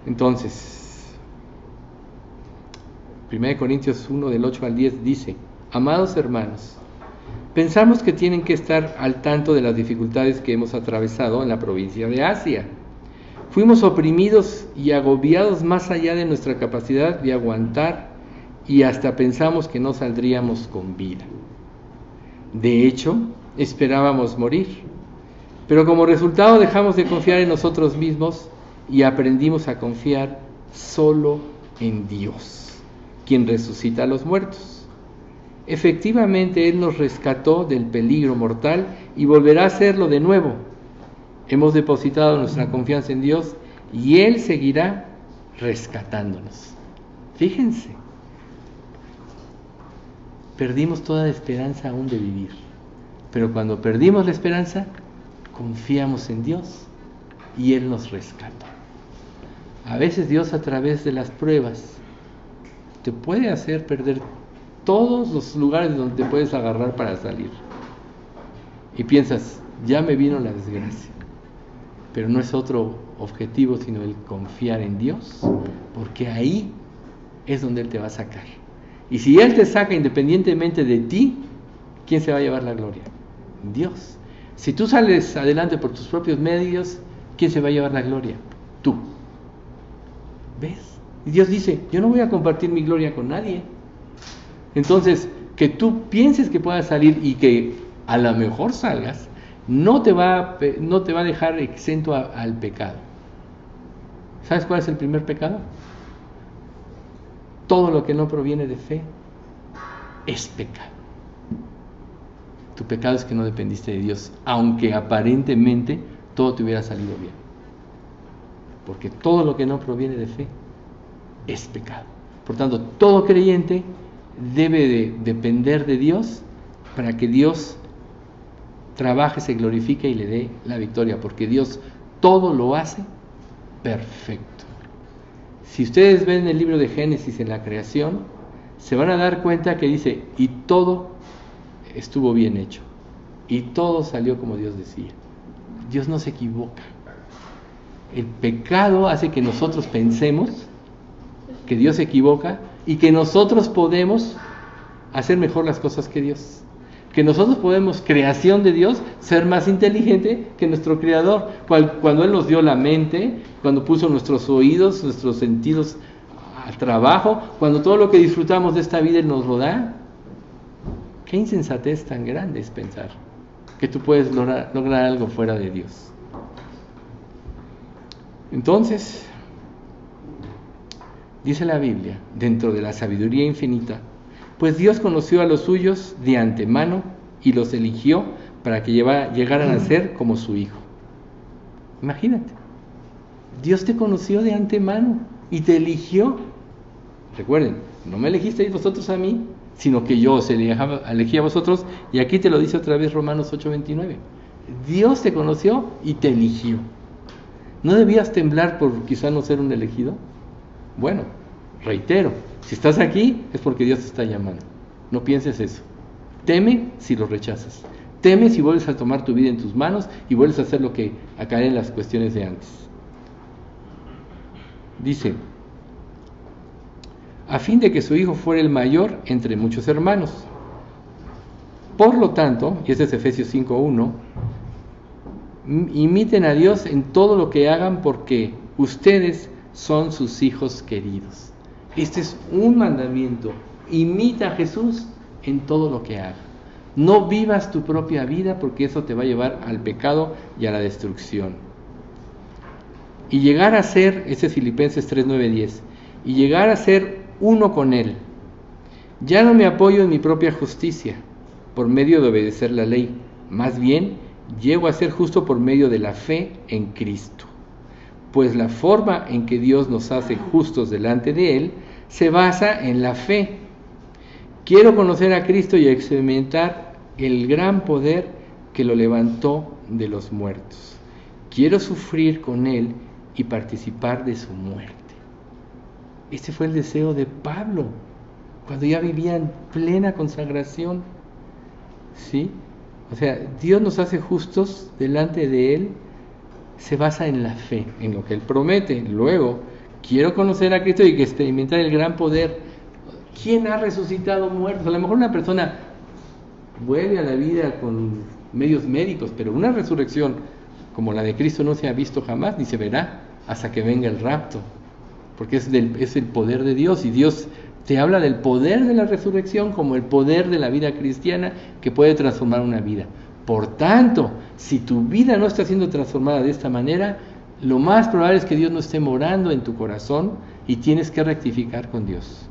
Entonces, 1 Corintios 1 del 8 al 10 dice: amados hermanos, pensamos que tienen que estar al tanto de las dificultades que hemos atravesado en la provincia de Asia. Fuimos oprimidos y agobiados más allá de nuestra capacidad de aguantar, y hasta pensamos que no saldríamos con vida. De hecho, esperábamos morir, pero como resultado dejamos de confiar en nosotros mismos y aprendimos a confiar solo en Dios, quien resucita a los muertos. Efectivamente, Él nos rescató del peligro mortal y volverá a hacerlo de nuevo. Hemos depositado nuestra confianza en Dios y Él seguirá rescatándonos. Fíjense, perdimos toda esperanza aún de vivir, pero cuando perdimos la esperanza, confiamos en Dios y Él nos rescató. A veces Dios, a través de las pruebas, te puede hacer perder todos los lugares donde te puedes agarrar para salir, y piensas, ya me vino la desgracia, pero no es otro objetivo sino el confiar en Dios, porque ahí es donde Él te va a sacar. Y si Él te saca independientemente de ti, ¿quién se va a llevar la gloria? Dios. Si tú sales adelante por tus propios medios, ¿quién se va a llevar la gloria? Tú. ¿Ves? Y Dios dice, yo no voy a compartir mi gloria con nadie. Entonces, que tú pienses que puedas salir y que a lo mejor salgas, no te va a dejar exento al pecado. ¿Sabes cuál es el primer pecado? Todo lo que no proviene de fe es pecado. Tu pecado es que no dependiste de Dios, aunque aparentemente todo te hubiera salido bien. Porque todo lo que no proviene de fe es pecado. Por tanto, todo creyente debe de depender de Dios para que Dios trabaje, se glorifique y le dé la victoria, porque Dios todo lo hace perfecto. Si ustedes ven el libro de Génesis en la creación, se van a dar cuenta que dice, y todo estuvo bien hecho, y todo salió como Dios decía. Dios no se equivoca. El pecado hace que nosotros pensemos que Dios se equivoca y que nosotros podemos hacer mejor las cosas que Dios. Que nosotros podemos, creación de Dios, ser más inteligente que nuestro Creador. Cuando Él nos dio la mente, cuando puso nuestros oídos, nuestros sentidos al trabajo, cuando todo lo que disfrutamos de esta vida Él nos lo da. Qué insensatez tan grande es pensar que tú puedes lograr algo fuera de Dios. Entonces, dice la Biblia, dentro de la sabiduría infinita, pues Dios conoció a los suyos de antemano y los eligió para que llegaran a ser como su Hijo. Imagínate, Dios te conoció de antemano y te eligió. Recuerden, no me elegisteis vosotros a mí, sino que yo os elegí a vosotros, y aquí te lo dice otra vez Romanos 8:29. Dios te conoció y te eligió. ¿No debías temblar por quizá no ser un elegido? Bueno, reitero, si estás aquí es porque Dios te está llamando. No pienses eso. Teme si lo rechazas. Teme si vuelves a tomar tu vida en tus manos y vuelves a hacer a caer en las cuestiones de antes. Dice, a fin de que su hijo fuera el mayor entre muchos hermanos. Por lo tanto, y este es Efesios 5:1, imiten a Dios en todo lo que hagan porque ustedes son sus hijos queridos. Este es un mandamiento. Imita a Jesús en todo lo que haga. No vivas tu propia vida porque eso te va a llevar al pecado y a la destrucción. Y llegar a ser, ese es Filipenses 3:9-10, y llegar a ser uno con Él. Ya no me apoyo en mi propia justicia por medio de obedecer la ley, más bien llego a ser justo por medio de la fe en Cristo. Pues la forma en que Dios nos hace justos delante de Él se basa en la fe. Quiero conocer a Cristo y experimentar el gran poder que lo levantó de los muertos. Quiero sufrir con Él y participar de su muerte. Este fue el deseo de Pablo, cuando ya vivía en plena consagración. ¿Sí? O sea, Dios nos hace justos delante de Él, se basa en la fe, en lo que Él promete. Luego, quiero conocer a Cristo y experimentar el gran poder. ¿Quién ha resucitado muertos? A lo mejor una persona vuelve a la vida con medios médicos, pero una resurrección como la de Cristo no se ha visto jamás, ni se verá hasta que venga el rapto, porque es el poder de Dios, y Dios te habla del poder de la resurrección como el poder de la vida cristiana que puede transformar una vida. Por tanto, si tu vida no está siendo transformada de esta manera, lo más probable es que Dios no esté morando en tu corazón y tienes que rectificar con Dios.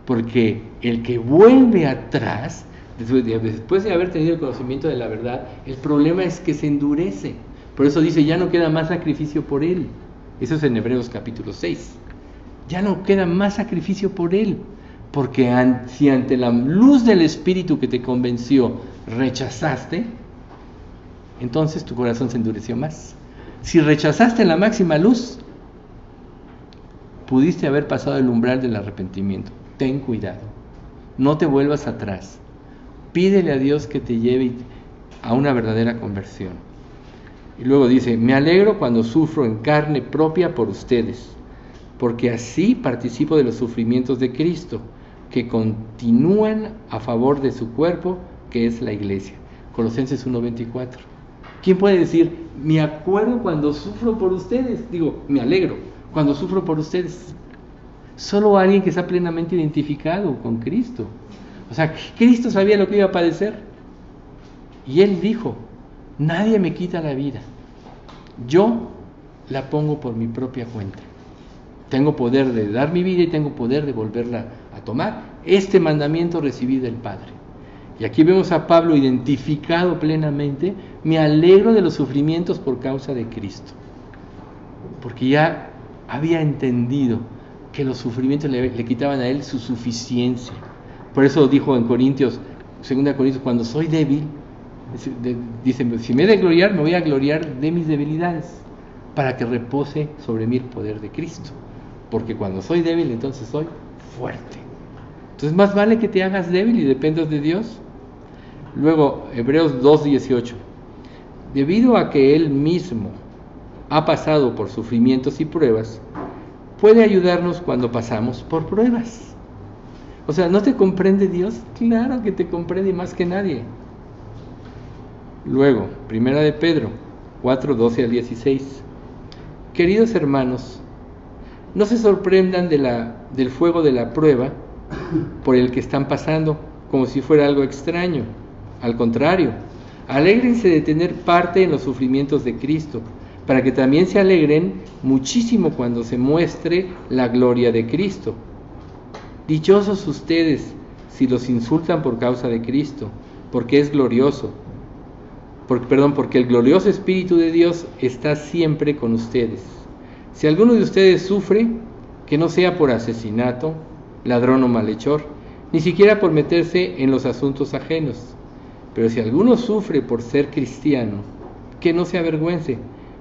Porque el que vuelve atrás, después de haber tenido el conocimiento de la verdad, el problema es que se endurece. Por eso dice, ya no queda más sacrificio por él. Eso es en Hebreos capítulo 6. Ya no queda más sacrificio por él, porque si ante la luz del Espíritu que te convenció rechazaste, entonces tu corazón se endureció más. Si rechazaste la máxima luz, pudiste haber pasado el umbral del arrepentimiento. Ten cuidado, no te vuelvas atrás. Pídele a Dios que te lleve a una verdadera conversión. Y luego dice, me alegro cuando sufro en carne propia por ustedes, porque así participo de los sufrimientos de Cristo, que continúan a favor de su cuerpo, que es la iglesia. Colosenses 1:24. ¿Quién puede decir, me acuerdo cuando sufro por ustedes? Digo, me alegro cuando sufro por ustedes. Solo alguien que está plenamente identificado con Cristo. O sea, Cristo sabía lo que iba a padecer. Y Él dijo, nadie me quita la vida. Yo la pongo por mi propia cuenta. Tengo poder de dar mi vida y tengo poder de volverla a tomar. Este mandamiento recibí del Padre. Y aquí vemos a Pablo identificado plenamente. Me alegro de los sufrimientos por causa de Cristo. Porque ya había entendido que los sufrimientos le quitaban a él su suficiencia. Por eso dijo en Corintios, 2 Corintios, cuando soy débil, dice, si me he de gloriar, me voy a gloriar de mis debilidades, para que repose sobre mí el poder de Cristo. Porque cuando soy débil, entonces soy fuerte. Entonces más vale que te hagas débil y dependas de Dios. Luego, Hebreos 2:18. Debido a que Él mismo ha pasado por sufrimientos y pruebas, puede ayudarnos cuando pasamos por pruebas. O sea, ¿no te comprende Dios? Claro que te comprende más que nadie. Luego, 1 de Pedro 4:12-16. Queridos hermanos, no se sorprendan del fuego de la prueba por el que están pasando, como si fuera algo extraño. Al contrario, alégrense de tener parte en los sufrimientos de Cristo, para que también se alegren muchísimo cuando se muestre la gloria de Cristo. Dichosos ustedes si los insultan por causa de Cristo, porque es glorioso. Porque el glorioso Espíritu de Dios está siempre con ustedes. Si alguno de ustedes sufre, que no sea por asesinato, ladrón o malhechor, ni siquiera por meterse en los asuntos ajenos. Pero si alguno sufre por ser cristiano, que no se avergüence,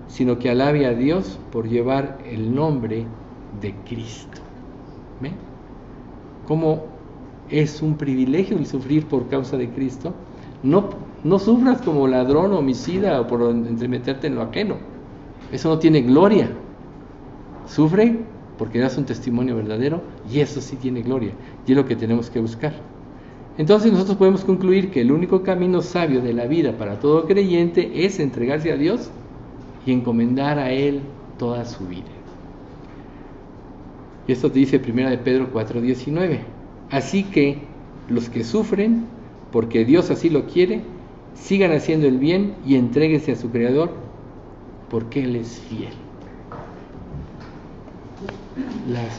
sino que alabe a Dios por llevar el nombre de Cristo. ¿Ven? ¿Cómo es un privilegio el sufrir por causa de Cristo? No sufras como ladrón, homicida o por entremeterte en lo ajeno. Eso no tiene gloria. Sufre porque das un testimonio verdadero y eso sí tiene gloria y es lo que tenemos que buscar. Entonces nosotros podemos concluir que el único camino sabio de la vida para todo creyente es entregarse a Dios y encomendar a Él toda su vida. Y esto te dice 1 de Pedro 4:19. Así que los que sufren, porque Dios así lo quiere, sigan haciendo el bien y entréguense a su Creador, porque Él es fiel.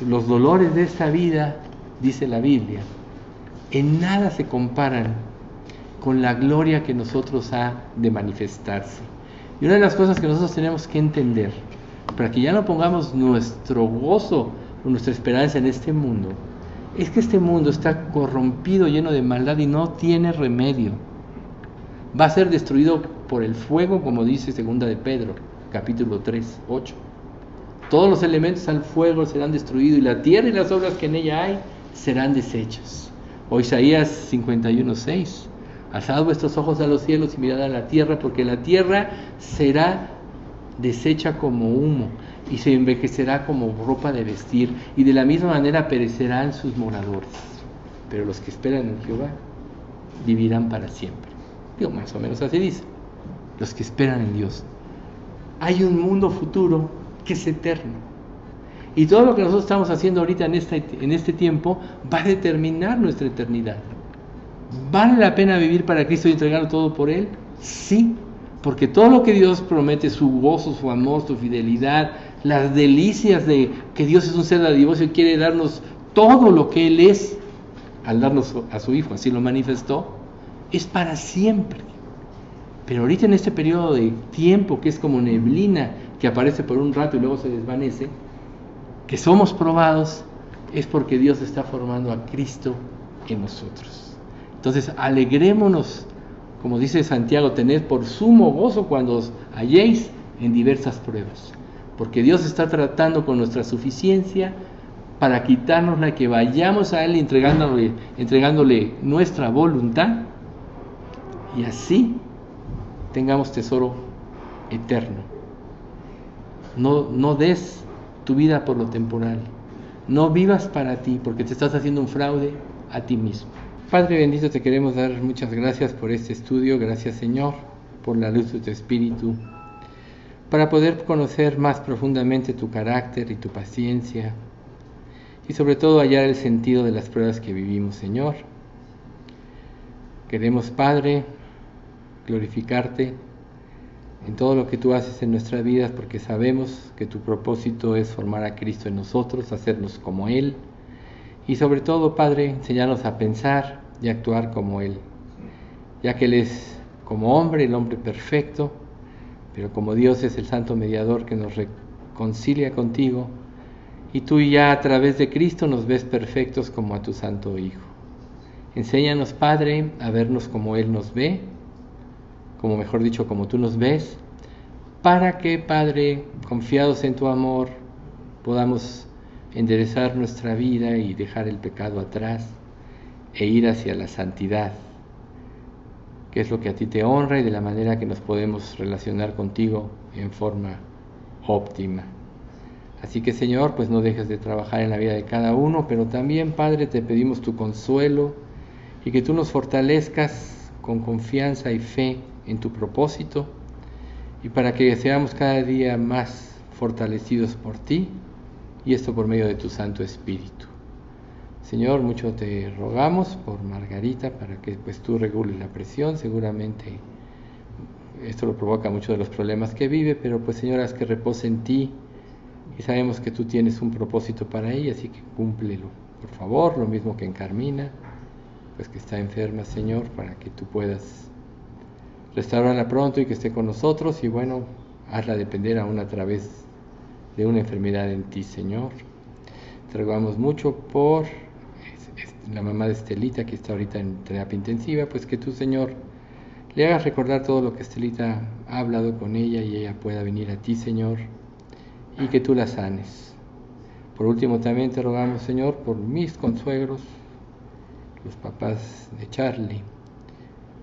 Los dolores de esta vida, dice la Biblia, en nada se comparan con la gloria que nosotros ha de manifestarse. Y una de las cosas que nosotros tenemos que entender, para que ya no pongamos nuestro gozo o nuestra esperanza en este mundo, es que este mundo está corrompido, lleno de maldad y no tiene remedio. Va a ser destruido por el fuego, como dice 2 de Pedro, capítulo 3:8. Todos los elementos al fuego serán destruidos y la tierra y las obras que en ella hay serán deshechas. O Isaías 51:6. Alzad vuestros ojos a los cielos y mirad a la tierra, porque la tierra será deshecha como humo y se envejecerá como ropa de vestir, y de la misma manera perecerán sus moradores. Pero los que esperan en Jehová vivirán para siempre. Digo, más o menos así dice. Los que esperan en Dios. Hay un mundo futuro que es eterno. Y todo lo que nosotros estamos haciendo ahorita en este tiempo va a determinar nuestra eternidad. ¿Vale la pena vivir para Cristo y entregarlo todo por Él? Sí, porque todo lo que Dios promete, su gozo, su amor, su fidelidad, las delicias de que Dios es un ser dadivoso y quiere darnos todo lo que Él es, al darnos a su Hijo, así lo manifestó, es para siempre. Pero ahorita en este periodo de tiempo que es como neblina, que aparece por un rato y luego se desvanece, que somos probados, es porque Dios está formando a Cristo en nosotros. Entonces alegrémonos, como dice Santiago, tened por sumo gozo cuando os halléis en diversas pruebas, porque Dios está tratando con nuestra suficiencia para quitárnosla y que vayamos a Él entregándole nuestra voluntad, y así tengamos tesoro eterno. No des tu vida por lo temporal. No vivas para ti, porque te estás haciendo un fraude a ti mismo. Padre bendito, te queremos dar muchas gracias por este estudio. Gracias, Señor, por la luz de tu Espíritu, para poder conocer más profundamente tu carácter y tu paciencia, y sobre todo hallar el sentido de las pruebas que vivimos, Señor. Queremos, Padre, glorificarte en todo lo que tú haces en nuestras vidas, porque sabemos que tu propósito es formar a Cristo en nosotros, hacernos como Él, y sobre todo, Padre, enseñarnos a pensar y actuar como Él, ya que Él es como hombre, el hombre perfecto, pero como Dios es el santo mediador que nos reconcilia contigo, y tú ya a través de Cristo nos ves perfectos como a tu santo Hijo. Enséñanos, Padre, a vernos como Él nos ve, como mejor dicho, como tú nos ves, para que, Padre, confiados en tu amor, podamos enderezar nuestra vida y dejar el pecado atrás e ir hacia la santidad, que es lo que a ti te honra y de la manera que nos podemos relacionar contigo en forma óptima. Así que, Señor, pues no dejes de trabajar en la vida de cada uno, pero también, Padre, te pedimos tu consuelo y que tú nos fortalezcas con confianza y fe en tu propósito, y para que seamos cada día más fortalecidos por ti, y esto por medio de tu Santo Espíritu. Señor, mucho te rogamos por Margarita, para que pues tú regules la presión. Seguramente esto lo provoca muchos de los problemas que vive, pero pues, Señor, haz que repose en ti, y sabemos que tú tienes un propósito para ella, así que cúmplelo, por favor. Lo mismo que en Carmina, pues que está enferma, Señor, para que tú puedas restaurarla pronto y que esté con nosotros, y bueno, hazla depender aún a través de una enfermedad en ti, Señor. Te rogamos mucho por la mamá de Estelita, que está ahorita en terapia intensiva, pues que tú, Señor, le hagas recordar todo lo que Estelita ha hablado con ella y ella pueda venir a ti, Señor, y que tú la sanes. Por último, también te rogamos, Señor, por mis consuegros, los papás de Charlie,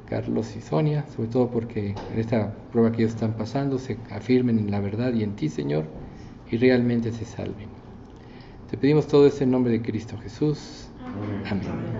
Carlos y Sonia, sobre todo porque en esta prueba que ellos están pasando se afirmen en la verdad y en ti, Señor, y realmente se salven. Te pedimos todo esto en nombre de Cristo Jesús. Amén.